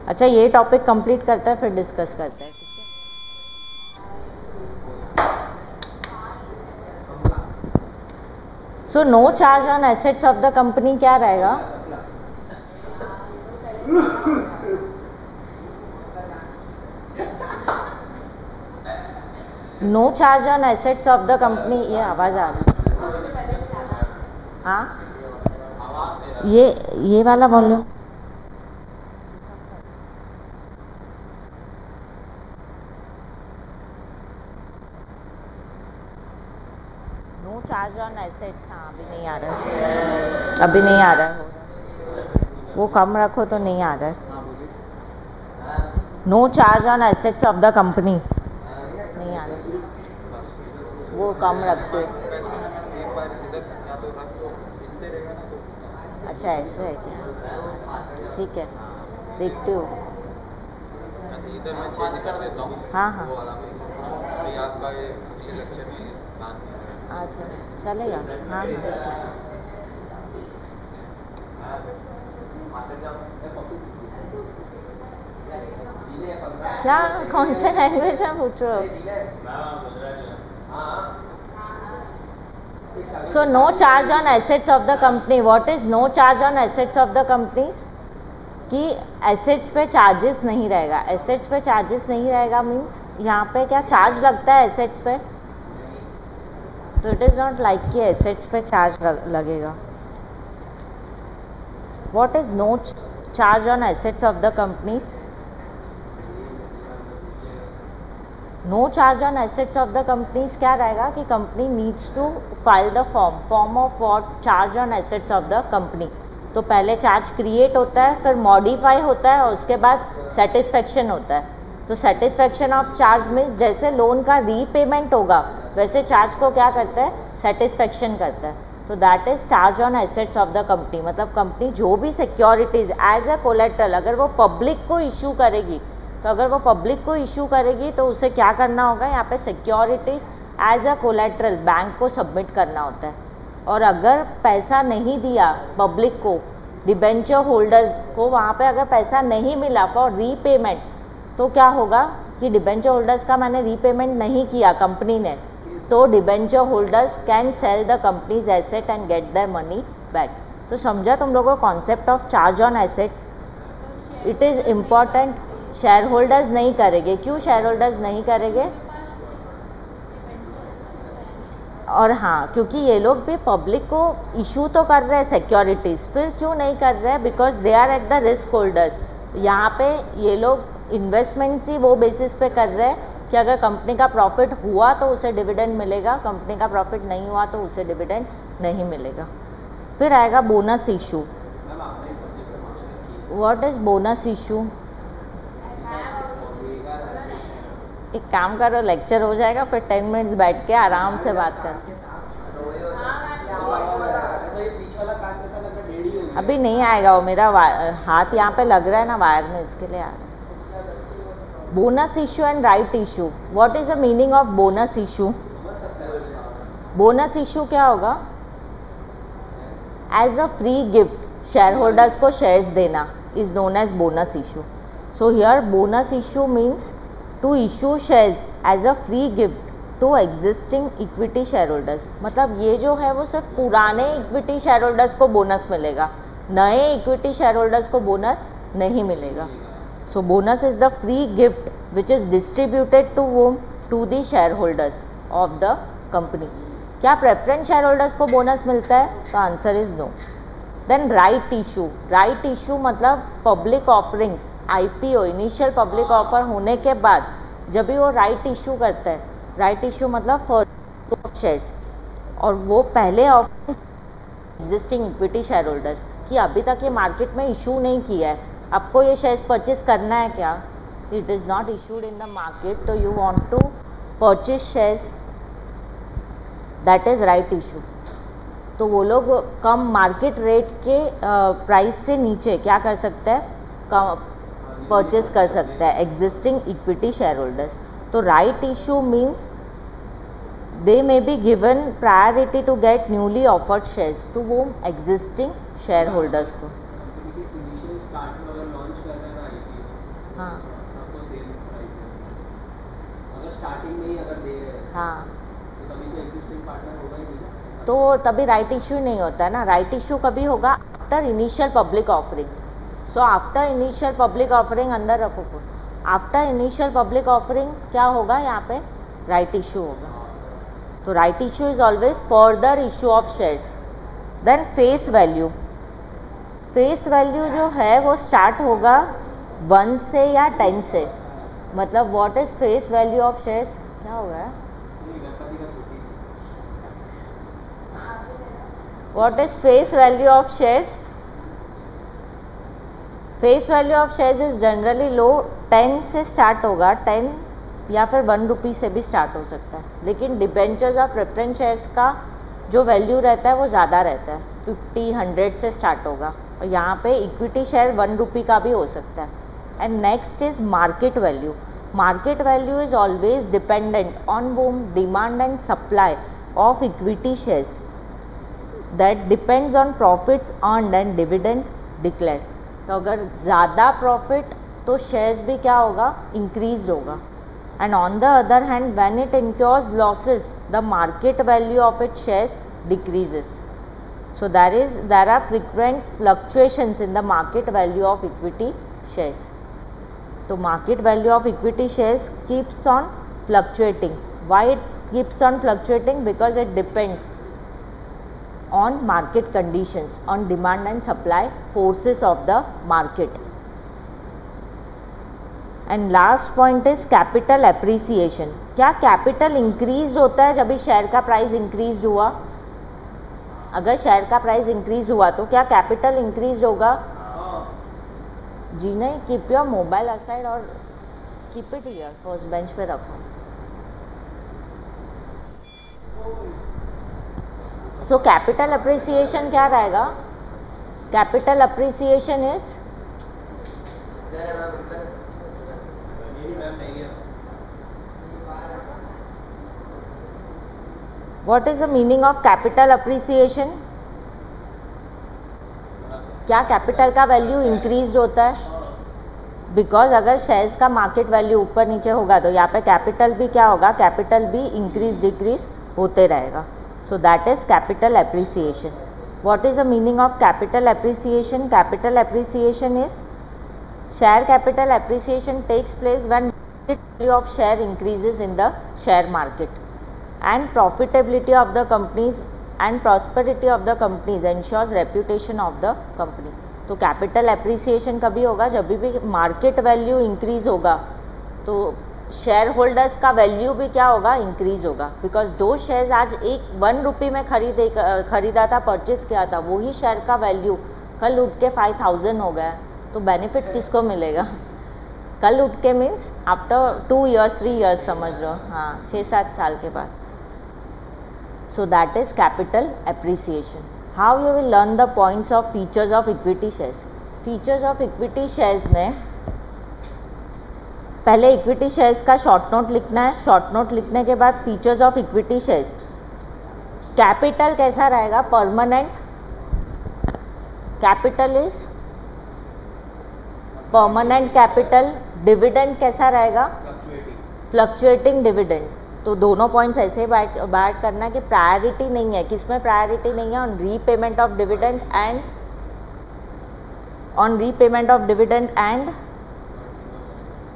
अच्छा ये टॉपिक कंप्लीट करते हैं फिर डिस्कस करते हैं, ठीक है। So no charge on assets of the company क्या रहेगा? No charge on assets of the company, ये आवाज़ आ रही है, हाँ ये वाला volume, no charge on assets, हाँ अभी नहीं आ रहा है, अभी नहीं आ रहा है, वो कम रखो तो नहीं आ रहा है। No charge on assets of the company नहीं आ रहा है, वो कम रखते। अच्छा ऐसे है क्या? ठीक है, देखती हूँ। इधर मैं चेंज कर देता हूँ। हाँ हाँ, वो वाला तो ये आपका ये लेक्चर में काम नहीं हो अच्छा चलेगा। हाँ हाँ, क्या कौन से लैंग्वेज में पूछ रहे हो? So no charge on assets of the company. What is no charge on assets of the companies? कि एसेट्स पे चार्जेस नहीं रहेगा। एसेट्स पे चार्जेस नहीं रहेगा मीन्स यहाँ पे क्या चार्ज लगता है एसेट्स पे? तो इट इज़ नॉट लाइक कि एसेट्स पे चार्ज लगेगा। What is no charge on assets of the companies? No charge on assets of the companies क्या रहेगा कि company needs to file the form of what charge on assets of the company. तो पहले charge create होता है, फिर modify होता है और उसके बाद सेटिस्फेक्शन होता है। तो सेटिस्फेक्शन ऑफ चार्ज मीन्स जैसे लोन का रीपेमेंट होगा वैसे चार्ज को क्या करता है? सेटिस्फेक्शन करता है। तो that is charge on assets of the company. मतलब कंपनी जो भी सिक्योरिटीज एज अ कोलेट्रल अगर वो पब्लिक को इशू करेगी, तो अगर वो पब्लिक को इशू करेगी तो उसे क्या करना होगा? यहाँ पे securities as a collateral bank को सबमिट करना होता है। और अगर पैसा नहीं दिया पब्लिक को, डिबेंचर होल्डर्स को वहाँ पे अगर पैसा नहीं मिला फॉर रीपेमेंट, तो क्या होगा कि डिबेंचर होल्डर्स का मैंने रीपेमेंट नहीं किया कंपनी ने, तो debenture holders can sell the company's asset and get their money back. तो समझा तुम लोगों को concept of charge on assets? It is important. Share holders नहीं करेंगे। क्यों शेयर होल्डर्स नहीं करेंगे? और हाँ, क्योंकि ये लोग भी पब्लिक को इशू तो कर रहे हैं सिक्योरिटीज़, फिर क्यों नहीं कर रहे हैं? Because they are at the risk holders. यहाँ पे ये लोग इन्वेस्टमेंट्स ही वो बेसिस पे कर रहे हैं कि अगर कंपनी का प्रॉफिट हुआ तो उसे डिविडेंड मिलेगा, कंपनी का प्रॉफिट नहीं हुआ तो उसे डिविडेंड नहीं मिलेगा। फिर आएगा bonus issue. What is bonus issue? एक काम करो, लेक्चर हो जाएगा फिर 10 मिनट्स बैठ के आराम से बात कर। अभी नहीं आएगा वो, मेरा हाथ यहाँ पे लग रहा है ना वायर में, इसके लिए आ रहा है। Bonus issue and right issue. What is the meaning of bonus issue? Bonus issue क्या होगा? As a free gift share holders को शेयर्स देना is known as bonus issue. So here bonus issue means to issue shares as a free gift to existing equity share holders. मतलब ये जो है वो सिर्फ पुराने इक्विटी शेयर होल्डर्स को बोनस मिलेगा, नए इक्विटी शेयर होल्डर्स को बोनस नहीं मिलेगा। So bonus is the free gift which is distributed to whom? To the share holders of the company. क्या प्रेफरेंस शेयर होल्डर्स को बोनस मिलता है? तो answer is no. Then right issue. Right issue मतलब public offerings, IPO initial public offer होने के बाद जब भी वो राइट इशू करता है, राइट इशू मतलब फॉर शेयर्स, और वो पहले offer existing equity share holders कि अभी तक ये मार्केट में इशू नहीं किया है, आपको ये शेयर्स परचेस करना है क्या? It is not issued in the market, तो you want to purchase shares, that is right issue. तो वो लोग कम मार्केट रेट के प्राइस से नीचे क्या कर सकते हैं? कम परचेस कर सकता है एग्जिस्टिंग इक्विटी शेयर होल्डर्स। तो right issue means they may be given priority to get newly offered shares to वो एग्जिस्टिंग शेयर होल्डर्स को। हाँ हाँ, तो तभी राइट इशू नहीं होता है ना। राइट इशू कभी होगा? After initial public offering. So after initial public offering, अंदर रखो phone, after initial public offering क्या होगा? यहाँ पे राइट इशू होगा। तो right issue is always further issue of shares. Then face value. Face value जो है वो स्टार्ट होगा 1 से या 10 से। मतलब what is face value of shares? क्या होगा? What is face value of shares? Face value of shares is generally लो, 10 से स्टार्ट होगा, 10 या फिर 1 रुपी से भी स्टार्ट हो सकता है। लेकिन डिबेंचर्स और प्रेफरेंस शेयर्स का जो वैल्यू रहता है वो ज़्यादा रहता है, 50, 100 से स्टार्ट होगा, और यहाँ पे इक्विटी शेयर 1 रुपी का भी हो सकता है। And next is market value. Market value is always dependent on demand and supply of equity shares that depends on profits earned and dividend declared. तो अगर ज़्यादा प्रॉफिट तो शेयर्स भी क्या होगा, इंक्रीज होगा। And on the other hand when it incurs losses the market value of it shares decreases. So there are frequent fluctuations in the market value of equity shares. So market value of equity shares keeps on fluctuating. Why it keeps on fluctuating? Because it depends on market conditions, on demand and supply forces of the market. And last point is capital appreciation. क्या capital increase होता है जब भी share का price increase हुआ? अगर share का price increase हुआ तो क्या कैपिटल इंक्रीज होगा? जी नहीं, कीप योर मोबाइल असाइड और keep it here, first bench पे रखो। सो कैपिटल एप्रिसिएशन क्या रहेगा? Capital appreciation is What is the meaning of capital appreciation? क्या कैपिटल का वैल्यू इंक्रीज होता है? बिकॉज अगर शेयर्स का मार्केट वैल्यू ऊपर नीचे होगा तो यहाँ पे कैपिटल भी क्या होगा, कैपिटल भी इंक्रीज डिक्रीज होते रहेगा। So that is capital appreciation. What is the meaning of capital appreciation? Capital appreciation is share capital appreciation takes place when value of share increases in the share market and profitability of the companies and prosperity of the companies ensures reputation of the company. तो capital appreciation कभी होगा जब भी market value increase होगा तो share holders का value भी क्या होगा, इंक्रीज होगा। बिकॉज दो शेयर्स आज 1 रुपये में खरीदा था, परचेस किया था, वही शेयर का वैल्यू कल उठ के 5000 हो गया, तो बेनिफिट किसको मिलेगा? कल उठ के मीन्स आफ्टर 2 years 3 years समझ लो, हाँ 6-7 साल के बाद। सो that is capital appreciation. How you will learn the points of features of equity shares? Features of equity shares में पहले इक्विटी शेयर्स का शॉर्ट नोट लिखना है। शॉर्ट नोट लिखने के बाद features of equity shares. Capital कैसा रहेगा? Permanent capital is permanent capital. Dividend कैसा रहेगा? Fluctuating dividend. तो दोनों पॉइंट्स ऐसे बात करना है कि प्रायोरिटी नहीं है। किसमें प्रायोरिटी नहीं है? On repayment of dividend and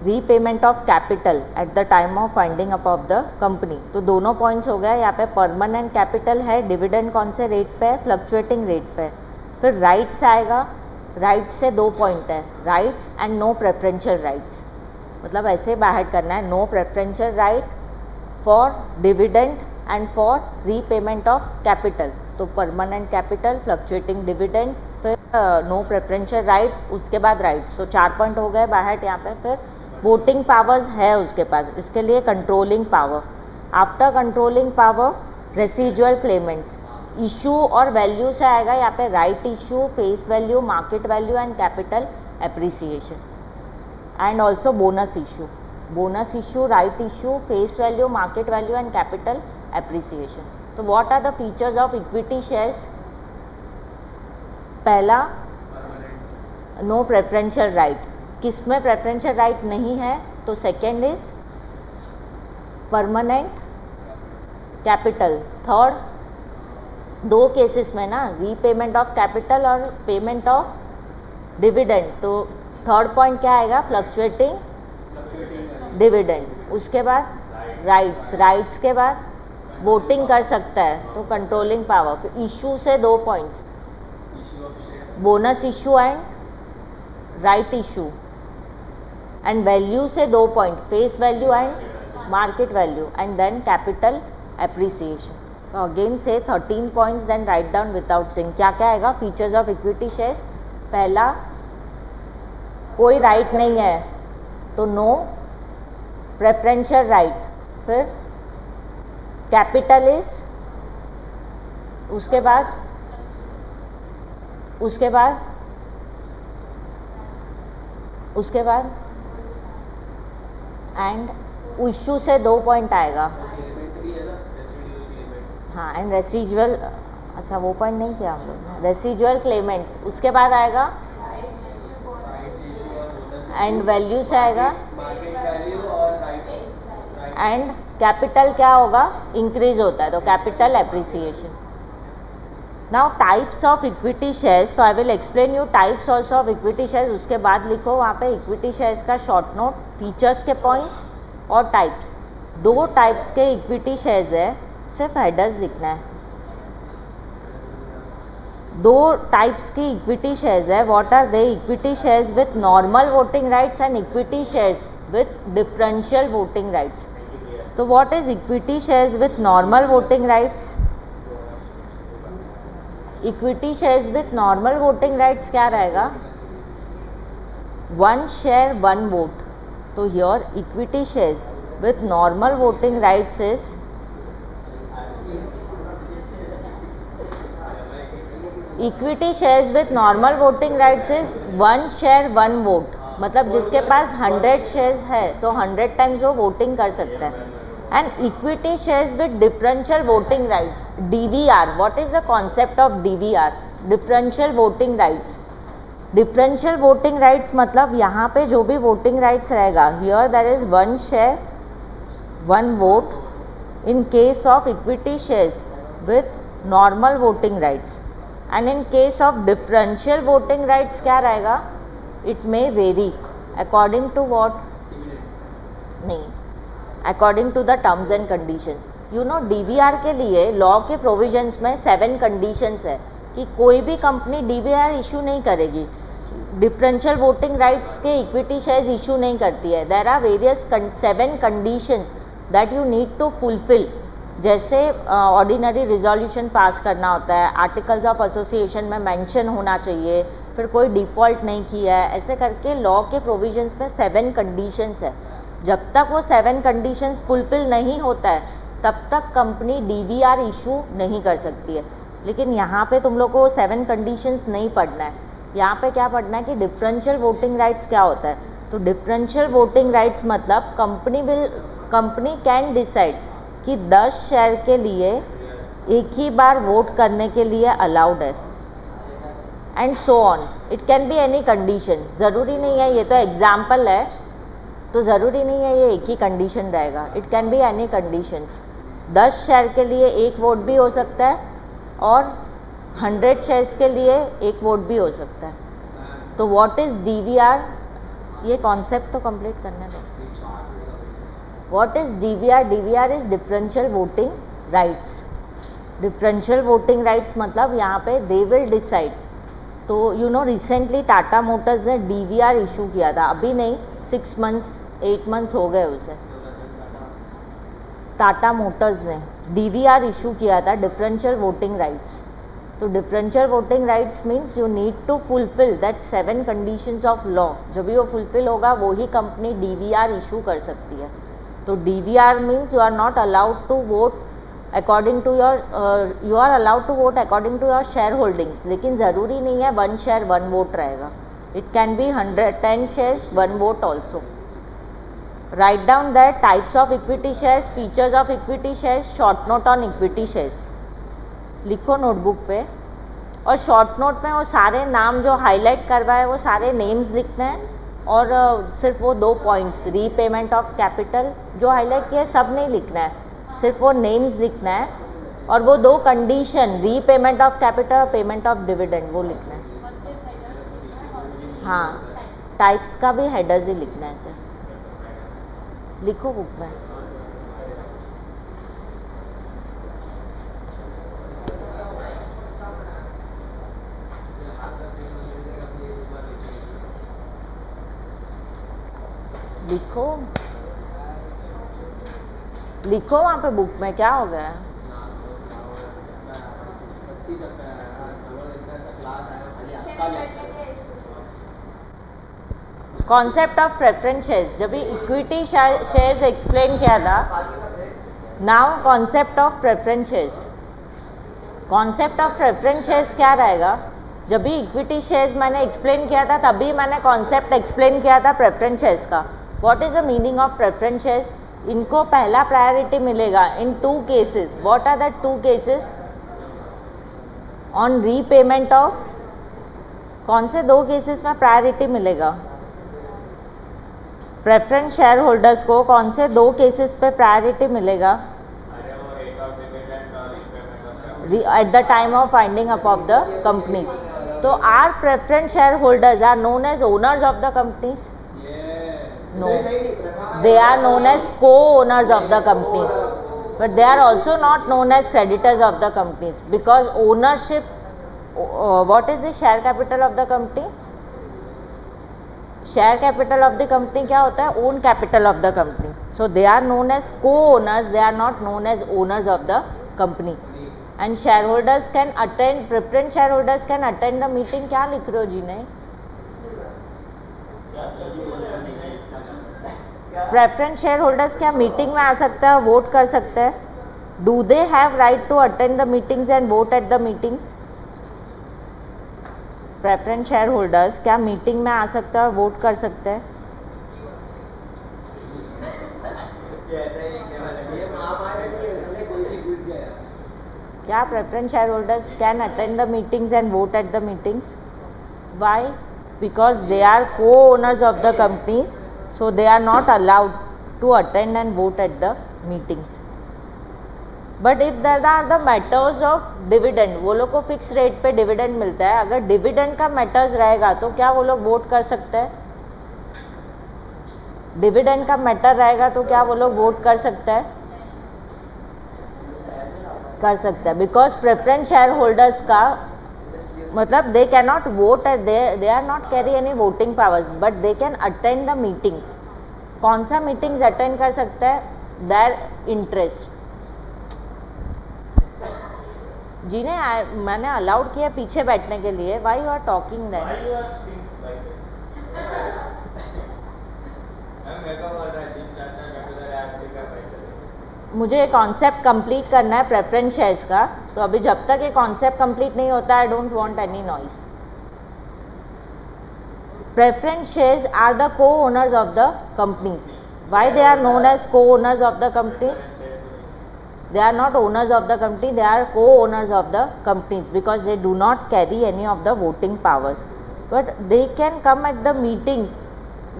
repayment of capital at the time of winding up of the company. तो दोनों पॉइंट्स हो गए। यहाँ पे परमानेंट कैपिटल है, डिविडेंड कौन से रेट पे है? फ्लक्चुएटिंग रेट पे। फिर राइट्स आएगा। राइट्स से 2 पॉइंट है, rights and no preferential rights. मतलब ऐसे बाहर करना है, no preferential right for dividend and for repayment of capital. तो परमानेंट कैपिटल, फ्लक्चुएटिंग डिविडेंड, फिर नो प्रेफरेंशियल राइट्स, उसके बाद राइट्स। तो 4 पॉइंट हो गए बाहर यहाँ पे। फिर वोटिंग पावर्स है उसके पास, इसके लिए controlling power. After controlling power residual claimants. Issue और वैल्यू से आएगा यहाँ पे right issue, face value, market value and capital appreciation. And also bonus issue, bonus issue, right issue, face value, market value and capital appreciation. तो what are the features of equity shares? पहला, no preferential right. किसमें preferential right नहीं है? तो second is permanent capital. Third, 2 cases में ना, repayment of capital और payment of dividend. तो थर्ड पॉइंट क्या आएगा? Fluctuating dividend. उसके बाद राइट्स, राइट्स के बाद वोटिंग कर सकता है, तो कंट्रोलिंग पावर। फिर इशू से 2 points, bonus issue and right issue. And value से 2 point, face value and market value. And then capital appreciation. तो अगेन से 13 points, then right down without seeing. क्या क्या आएगा? Features of equity shares. पहला, कोई राइट नहीं है तो नो प्रेफरेंशियल राइट। फिर कैपिटल इज, उसके बाद उसके बाद एंड इशू से 2 पॉइंट आएगा। हाँ, एंड रेसिजुअल, अच्छा वो पॉइंट नहीं किया हम लोग ने, रेसिजुअल क्लेमेंट्स। उसके बाद आएगा एंड वैल्यू से आएगा, एंड कैपिटल क्या होगा, इंक्रीज होता है, तो capital appreciation. Now types of equity shares, तो I will explain you types also of equity shares. उसके बाद लिखो वहाँ पे इक्विटी शेयर्स का शॉर्ट नोट, फीचर्स के पॉइंट्स और टाइप्स। 2 टाइप्स के इक्विटी शेयर्स है, सिर्फ हेडर्स लिखना है। 2 टाइप्स की इक्विटी शेयर्स है। What are they? Equity shares with normal voting rights and equity shares with differential voting rights. तो what is equity shares with normal voting rights? Equity shares with normal voting rights क्या रहेगा? 1 share 1 vote. तो here equity shares with normal voting rights is equity shares with normal voting rights is 1 share 1 vote. मतलब जिसके पास 100 shares है तो 100 times वो voting कर सकता है। And equity shares with differential voting rights, DVR। What is the concept of DVR? Differential voting rights. Differential voting rights मतलब यहाँ पे जो भी वोटिंग राइट्स रहेगा, here there is 1 share 1 vote in case of equity shares with normal voting rights. And in case of differential voting rights क्या रहेगा? It may vary according to what? नहीं, according to the terms and conditions. You know DVR के लिए law के provisions में 7 conditions है कि कोई भी कंपनी DVR इशू नहीं करेगी, डिफरेंशियल वोटिंग राइट्स के इक्विटी शेयर्स इशू नहीं करती है। There are various 7 conditions that you need to fulfil. जैसे ऑर्डिनरी रिजोल्यूशन पास करना होता है, आर्टिकल्स ऑफ एसोसिएशन में मेंशन होना चाहिए, फिर कोई डिफ़ॉल्ट नहीं किया है, ऐसे करके लॉ के प्रोविजंस में 7 कंडीशंस है। जब तक वो 7 कंडीशंस फुलफिल नहीं होता है तब तक कंपनी DVR इशू नहीं कर सकती है। लेकिन यहाँ पे तुम लोग को 7 कंडीशंस नहीं पढ़ना है। यहाँ पे क्या पढ़ना है कि डिफरेंशियल वोटिंग राइट्स क्या होता है। तो डिफरेंशियल वोटिंग राइट्स मतलब कंपनी कैन डिसाइड कि 10 शेयर के लिए एक ही बार वोट करने के लिए अलाउड है, and so on. It can be any condition, ज़रूरी नहीं है, ये तो एग्जाम्पल है, तो ज़रूरी नहीं है ये एक ही कंडीशन रहेगा। It can be any conditions. 10 share के लिए 1 वोट भी हो सकता है और 100 शेयर्स के लिए 1 वोट भी हो सकता है। तो व्हाट इज़ DVR? ये कॉन्सेप्ट तो कंप्लीट करने दो। What is DVR? DVR is differential voting rights. Differential voting rights मतलब यहाँ पे दे विल डिसाइड। तो you know recently Tata Motors ने DVR इशू किया था, अभी नहीं, 6 मंथ्स 8 मंथ्स हो गए उसे। टाटा मोटर्स ने DVR इशू किया था, डिफरेंशियल वोटिंग राइट्स। तो differential voting rights means you need to fulfil that 7 conditions of law. जब भी वो फुलफिल होगा वो ही कंपनी DVR इशू कर सकती है। तो DVR means you are not allowed to vote according to your you are allowed to vote according to your share holdings. लेकिन ज़रूरी नहीं है 1 शेयर 1 वोट रहेगा। It can be 10 shares 1 vote also. Write down that types of equity shares, features of equity shares, short note on equity shares लिखो notebook पे। और short note में वो सारे नाम जो हाईलाइट करवाए वो सारे नेम्स लिखने हैं, और सिर्फ वो 2 पॉइंट्स, रीपेमेंट ऑफ कैपिटल जो हाईलाइट किया सब नहीं लिखना है, सिर्फ वो नेम्स लिखना है। और वो 2 कंडीशन, रीपेमेंट ऑफ कैपिटल और पेमेंट ऑफ डिविडेंड, वो लिखना है। हाँ, टाइप्स का भी हेडर्स ही लिखना है सर। लिखो बुक में। लिखो लिखो वहाँ पे बुक में, क्या हो गया है? कॉन्सेप्ट ऑफ प्रेफरेंस शेयर्स, जब भी इक्विटी शेयर्स एक्सप्लेन किया था। Now concept of preference shares. Concept of preference shares क्या रहेगा? जब भी इक्विटी शेयर्स मैंने एक्सप्लेन किया था तभी मैंने कॉन्सेप्ट एक्सप्लेन किया था प्रेफरेंस शेयर्स का. What is the meaning of preference shares? इनको पहला प्रायोरिटी मिलेगा in 2 cases. What are the 2 cases? On repayment of, कौन से 2 केसेस में प्रायोरिटी मिलेगा प्रेफरेंस शेयर होल्डर्स को? कौन से 2 केसेस पे प्रायोरिटी मिलेगा? At the time of winding up of the companies. तो are preference share holders are known as owners of the companies? No, they are known as co-owners of the company, but they are also not known as creditors of the companies because ownership, what is the share capital of the company? Share capital of the company क्या होता है? Own capital of the company. So they are known as co-owners, they are not known as owners of the company. And shareholders can attend, preference shareholders can attend the meeting. क्या लिख रहे हो जी? नहीं, preference share holders क्या meeting में आ सकता है, वोट कर सकते हैं? Do they have right to attend the meetings and vote at the meetings? Preference share holders क्या मीटिंग में आ सकते हैं और वोट कर सकते हैं? क्या preference share holders can attend the meetings and vote at the meetings? Why? Because they are co owners of the companies. So they are not allowed to attend and vote at the meetings. But if there are the matters of dividend, वो लोग को fix rate पे dividend मिलता है. अगर dividend का matters रहेगा तो क्या वो लोग वोट कर सकते हैं? डिविडेंड का मैटर रहेगा तो क्या वो लोग वोट कर सकते हैं? कर सकते हैं. बिकॉज प्रेफरेंस शेयर होल्डर्स का मतलब they can not vote, they are not carry any voting powers, but they can attend the meetings. कौन सा मीटिंग्स अटेंड कर सकते हैं? Their interest. जी ने मैंने अलाउड किया पीछे बैठने के लिए. Why you are talking then? मुझे ये कॉन्सेप्ट कंप्लीट करना है प्रेफरेंस शेयर्स का. तो अभी जब तक ये कॉन्सेप्ट कंप्लीट नहीं होता I don't want any noise. Preference shares are the co owners of the companies. Why they are known as co owners of the companies? They are not owners of the company, they are co-owners of the companies because they do not carry any of the voting powers. But they can come at the meetings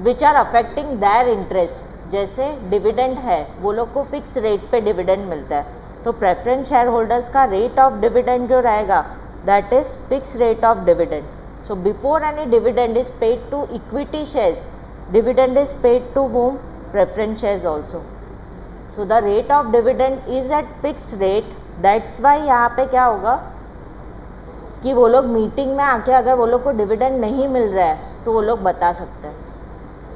which are affecting their interest. जैसे dividend है, वो लोग को fix rate पे dividend मिलता है. तो preference share holders का रेट ऑफ डिविडेंड जो रहेगा that is fix rate of dividend. So before any dividend is paid to equity shares, dividend is paid to whom? Preference shares also. So the rate of dividend is at fixed rate. That's why यहाँ पे क्या होगा कि वो लोग meeting में आके अगर वो लोग को डिविडेंड नहीं मिल रहा है तो वो लोग बता सकते हैं.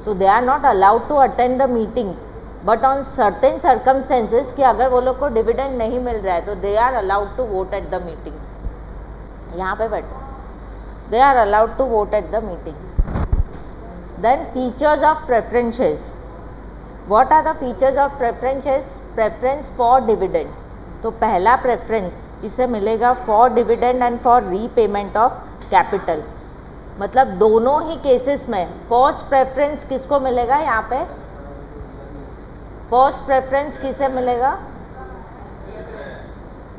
तो they are not allowed to attend the meetings, but on certain circumstances कि अगर वो लोग को डिविडेंड नहीं मिल रहा है तो they are allowed to vote at the meetings. यहाँ पे बैठो. They are allowed to vote at the meetings. Then features of preference shares. What are the features of preference shares? Preference for dividend. तो पहला preference इसे मिलेगा for dividend and for repayment of capital. मतलब दोनों ही cases में first preference किसको मिलेगा? यहाँ पे फर्स्ट प्रेफरेंस किसे मिलेगा?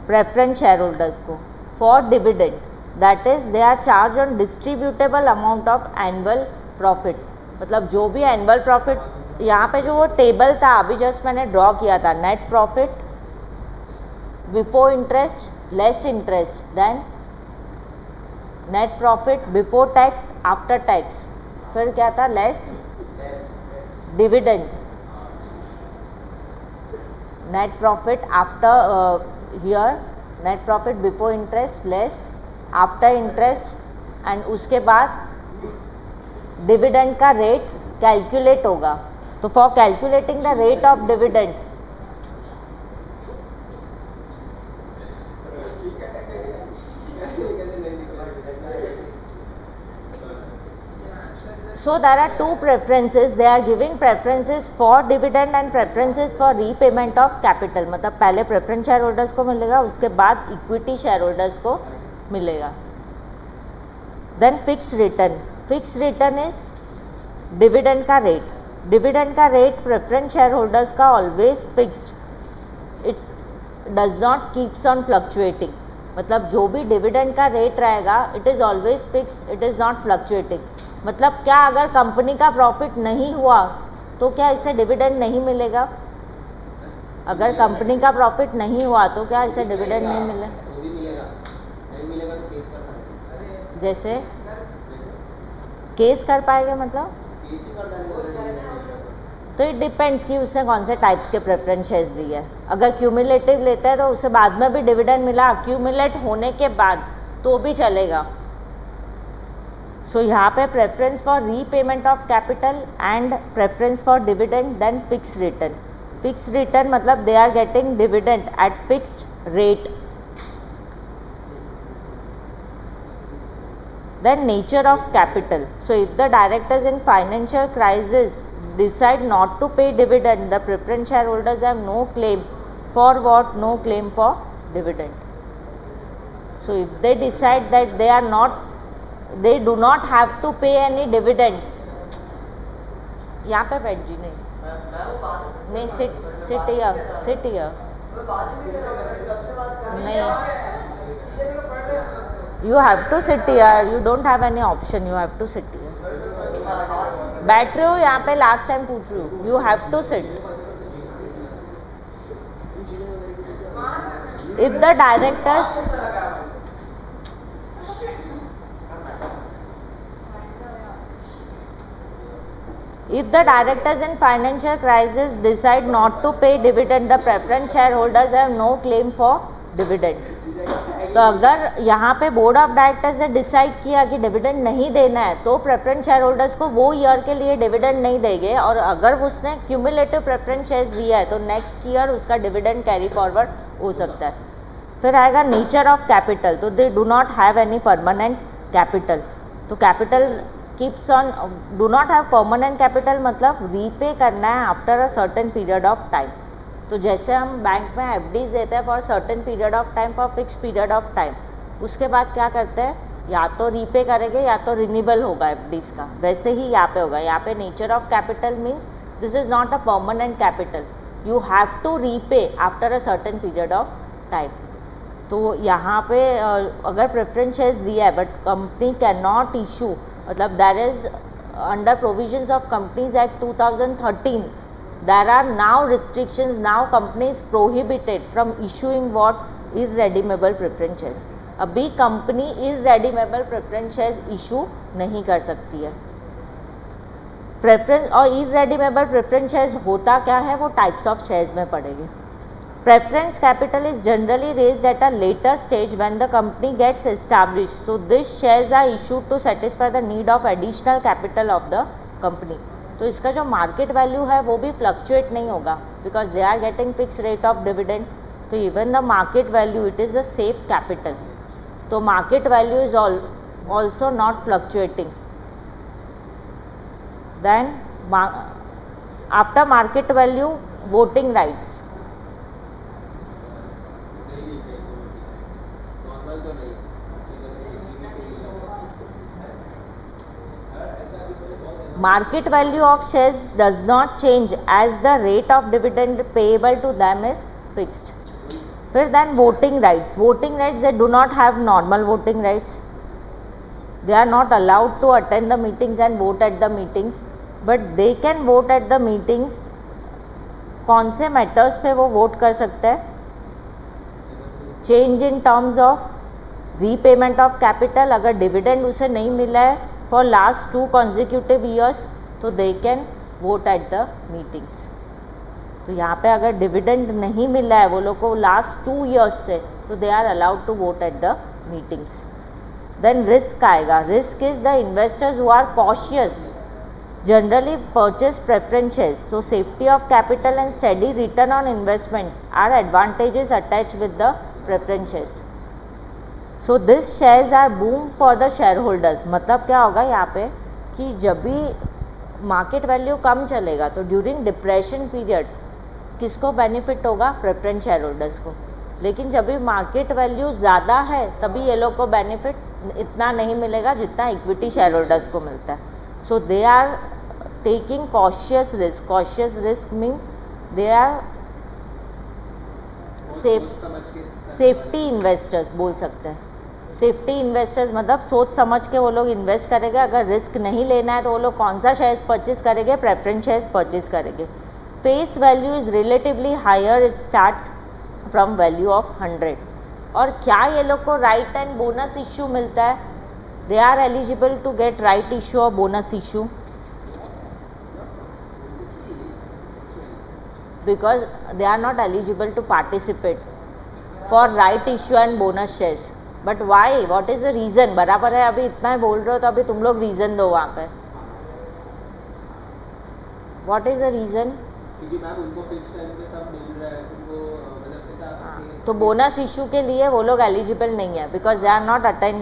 प्रेफरेंस शेयर होल्डर्स को. For dividend that is they are charge on distributable amount of annual profit. मतलब जो भी एनुअल प्रॉफिट, यहाँ पे जो वो टेबल था अभी जस्ट मैंने ड्रॉ किया था, net profit before interest less interest, then net profit before tax after tax, फिर क्या था? Less dividend. Net profit after here net profit before interest less after interest, and उसके बाद डिविडेंड का रेट कैलकुलेट होगा. तो for calculating the rate of dividend so there are two preferences. They are giving preferences for dividend and preferences for repayment of capital. मतलब पहले preference share holders को मिलेगा, उसके बाद इक्विटी शेयर होल्डर्स को मिलेगा. Then fix return is dividend का rate. Dividend का रेट प्रेफरेंस शेयर होल्डर्स का always fixed, it does not keeps on fluctuating. मतलब जो भी डिविडेंड का रेट रहेगा it is always fix, it is not fluctuating. मतलब क्या अगर कंपनी का प्रॉफिट नहीं हुआ तो क्या इसे डिविडेंड नहीं मिलेगा? अगर कंपनी का प्रॉफिट नहीं हुआ तो क्या इसे डिविडेंड नहीं मिले? वो भी मिलेगा, नहीं मिलेगा तो केस करना है. जैसे केस कर पाएगा मतलब केस ही कर डालेंगे. तो इट डिपेंड्स कि उसने कौन से टाइप्स के प्रेफरेंस शेयर्स दिए है. अगर क्यूमुलेटिव लेता है तो उसे बाद में भी डिविडेंड मिला, क्यूमुलेट होने के बाद तो भी चलेगा. सो यहाँ पे preference for repayment of capital and preference for dividend, then fix return. Fix return मतलब they are getting dividend at fixed rate. Then nature of capital. So if the directors in financial crisis decide not to pay dividend, the preference shareholders have no claim for what? No claim for dividend. So if they decide that they do not have to pay any dividend. यहाँ पे बैठ जी, नहीं sit here नहीं, you have to sit here, you don't have any option, you have to sit here. बैठ रहे हो यहाँ पे, लास्ट टाइम पूछ रही हूँ, you have to sit. If the directors in financial crisis decide not to pay dividend, the preference shareholders have no claim for dividend. तो अगर यहाँ पे बोर्ड ऑफ डायरेक्टर्स ने डिसाइड किया कि डिविडेंड नहीं देना है तो प्रेफरेंस शेयर होल्डर्स को वो ईयर के लिए डिविडेंड नहीं देंगे. और अगर उसने क्यूमुलेटिव प्रेफरेंस शेयर्स दिया है तो नेक्स्ट ईयर उसका डिविडेंड कैरी फॉरवर्ड हो सकता है. फिर आएगा नेचर ऑफ कैपिटल. तो they do not have any permanent capital. तो capital keeps on, do not have permanent capital मतलब रीपे करना है after a certain period of time. तो जैसे हम बैंक में एफडीज देते हैं for certain period of time, for fix period of time, उसके बाद क्या करते हैं, या तो रीपे करेंगे या तो रिन्यूबल होगा एफडीज का. वैसे ही यहाँ पे होगा. यहाँ पे nature of capital means this is not a permanent capital, you have to repay after a certain period of time. तो यहाँ पे अगर प्रेफरेंस शेयर्स दिया है but company can not issue, मतलब that is under provisions of companies act 2013, there are now restrictions, now company is prohibited from issuing what? Irredeemable preference shares. अभी company irredeemable preference shares issue नहीं कर सकती है. Preference और irredeemable preference shares होता क्या है वो टाइप्स ऑफ शेयर्स में पड़ेंगे. Preference capital is generally raised at a later stage when the company gets established. So these shares are issued to satisfy the need of additional capital of the company. तो इसका जो market value है वो भी fluctuate नहीं होगा because they are getting fix rate of dividend. तो even the market value it is a safe capital. तो market value is also not fluctuating. Then after market value voting rights. Normal तो नहीं. Market value of shares does not change as the rate of dividend payable to them is fixed. फिर then voting rights. Voting rights, they do not have normal voting rights. They are not allowed to attend the meetings and vote at the meetings, but they can vote at the meetings. कौन से matters पे वो vote कर सकते हैं? Change in terms of repayment of capital. अगर dividend उसे नहीं मिला है फॉर लास्ट 2 consecutive ईयर्स तो they can vote at the meetings. तो यहाँ पे अगर डिविडेंड नहीं मिला है वो लोग को लास्ट 2 ईयर्स से तो they are allowed to vote at the meetings. Then risk आएगा. Risk is the investors who are cautious generally purchase preference shares. So safety of capital and steady return on investments are advantages attached with the preference shares. So this shares are boom for the shareholders. मतलब क्या होगा यहाँ पे कि जब भी market value कम चलेगा तो ड्यूरिंग डिप्रेशन पीरियड किसको बेनिफिट होगा? प्रेफरेंस शेयर होल्डर्स को. लेकिन जब भी मार्केट वैल्यू ज़्यादा है तभी ये लोग को बेनिफिट इतना नहीं मिलेगा जितना इक्विटी शेयर होल्डर्स को मिलता है. So they are taking cautious risk. Cautious risk means they are safety investors बोल सकते हैं. सेफ्टी इन्वेस्टर्स मतलब सोच समझ के वो लोग इन्वेस्ट करेंगे. अगर रिस्क नहीं लेना है तो वो लोग कौन सा शेयर्स परचेज करेंगे? प्रेफरेंस शेयर्स परचेज करेंगे. Face value is relatively higher. It starts from value of 100. और क्या ये लोग को राइट एंड बोनस इश्यू मिलता है? They are eligible to get right issue और bonus issue because they are not eligible to participate for right issue and bonus shares. But why? What is the reason? बराबर है, अभी इतना ही बोल रहे हो तो अभी तुम लोग रीज़न दो वहाँ पे. What is the reason? क्योंकि मैम उनको फिक्स टाइम पे सब मिल रहा है, उनको मतलब ऐसा. तो बोनस इशू के लिए वो लोग एलिजिबल नहीं है because they are not attend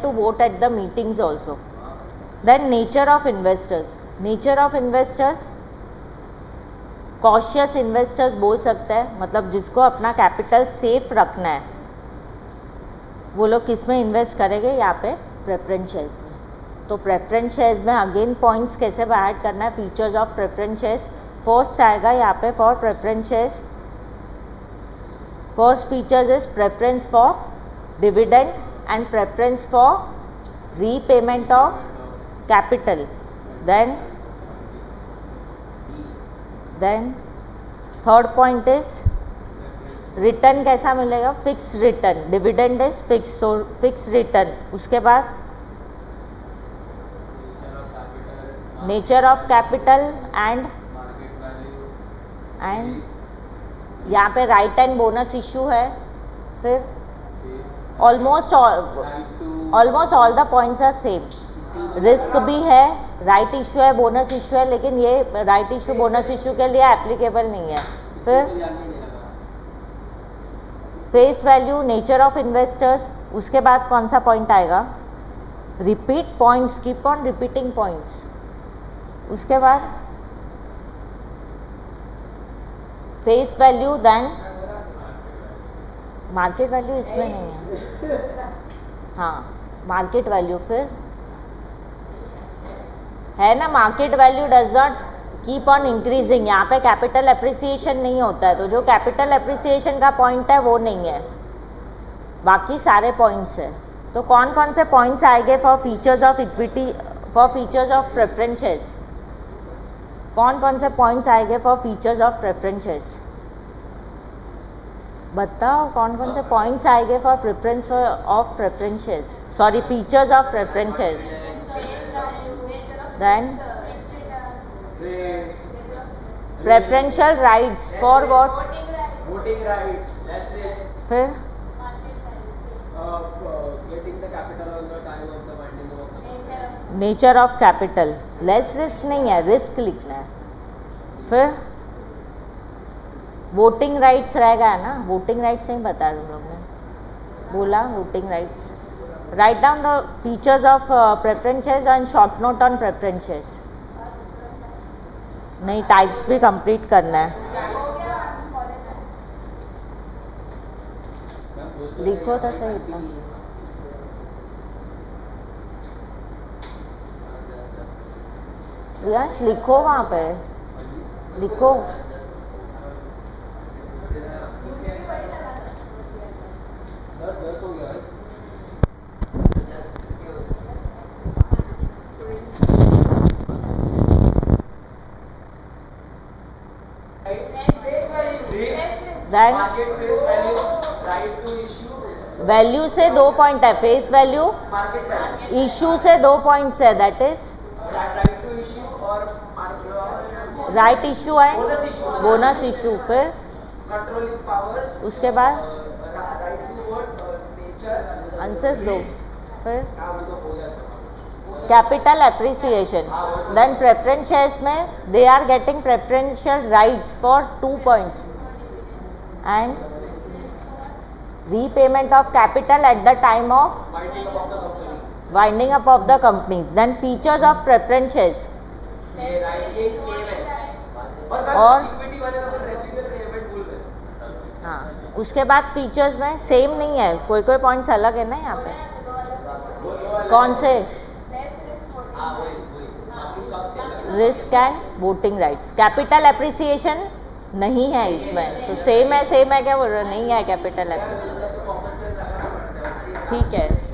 to vote at the meetings also. Then nature of investors. Nature of investors cautious investors बोल सकते हैं, मतलब जिसको अपना कैपिटल सेफ रखना है वो लोग किस में इन्वेस्ट करेंगे? यहाँ पे प्रेफरेंस शेयर्स में. तो प्रेफरेंस शेयर्स में अगेन पॉइंट्स कैसे ऐड करना है? Features of preference shares. First आएगा यहाँ पे for preference shares. First features is preference for dividend and preference for repayment of capital. Then third point is return कैसा मिलेगा? Fixed return. Dividend is fix, so fixed return. उसके बाद nature of capital and यहाँ पे right and bonus issue है. फिर almost all the points are same. Risk भी है, राइट इशू है, बोनस इशू है, लेकिन ये राइट इशू बोनस इशू के लिए एप्लीकेबल नहीं है. फिर face value, nature of investors. उसके बाद कौन सा पॉइंट आएगा? Repeat points, keep on repeating points. उसके बाद face value, then market value इसमें नहीं है. हाँ, मार्केट वैल्यू फिर है ना. Market value does not keep on increasing. यहाँ पे कैपिटल एप्रिसिएशन नहीं होता है, तो जो कैपिटल एप्रिसिएशन का पॉइंट है वो नहीं है, बाकी सारे पॉइंट्स है. तो कौन कौन से पॉइंट्स आएंगे for features of equity, for features of preferences? कौन कौन से पॉइंट्स आएंगे फॉर फीचर्स ऑफ प्रेफरेंसेस? बताओ कौन कौन से पॉइंट्स आएंगे for preference of preferences, sorry features of preferences. Then preferential rights for what? Voting rights. फिर getting the capital on the time of the winding of the nature of capital. Less risk नहीं है, risk लिखना है. फिर voting rights रहेगा है ना. Voting rights नहीं बताया तुम लोग ने, बोला voting rights. Write down the features of preferences and short note on preferences. नहीं, टाइप्स भी कंप्लीट करना है. लिखो तो सही इतना. यश लिखो वहाँ पे, लिखो. दस हो गया. Then Market face value, right to issue, value से 2 पॉइंट है. Face value, market value, issue से 2 पॉइंट्स है, that is right to issue और right issue and bonus issue, bonus issue. फिर controlling powers, उसके बाद right to vote, nature, answers दो. फिर हाँ वो तो हो गया सब. Capital appreciation. Then preference shares में they are getting preferential rights for 2 points and repayment of capital at the time of Winding up of the company. Winding up of the companies. Then features of preference shares. ये right ये same है. और equity वाले का residual payment भूल गए. हाँ, उसके बाद फीचर्स में सेम नहीं है, कोई कोई पॉइंट्स अलग है ना यहाँ पे। कौन से? Risk and voting rights. Capital appreciation नहीं है इसमें, तो सेम है क्या बोल रहे हो? नहीं है कैपिटल एप्रिसिएशन, ठीक है।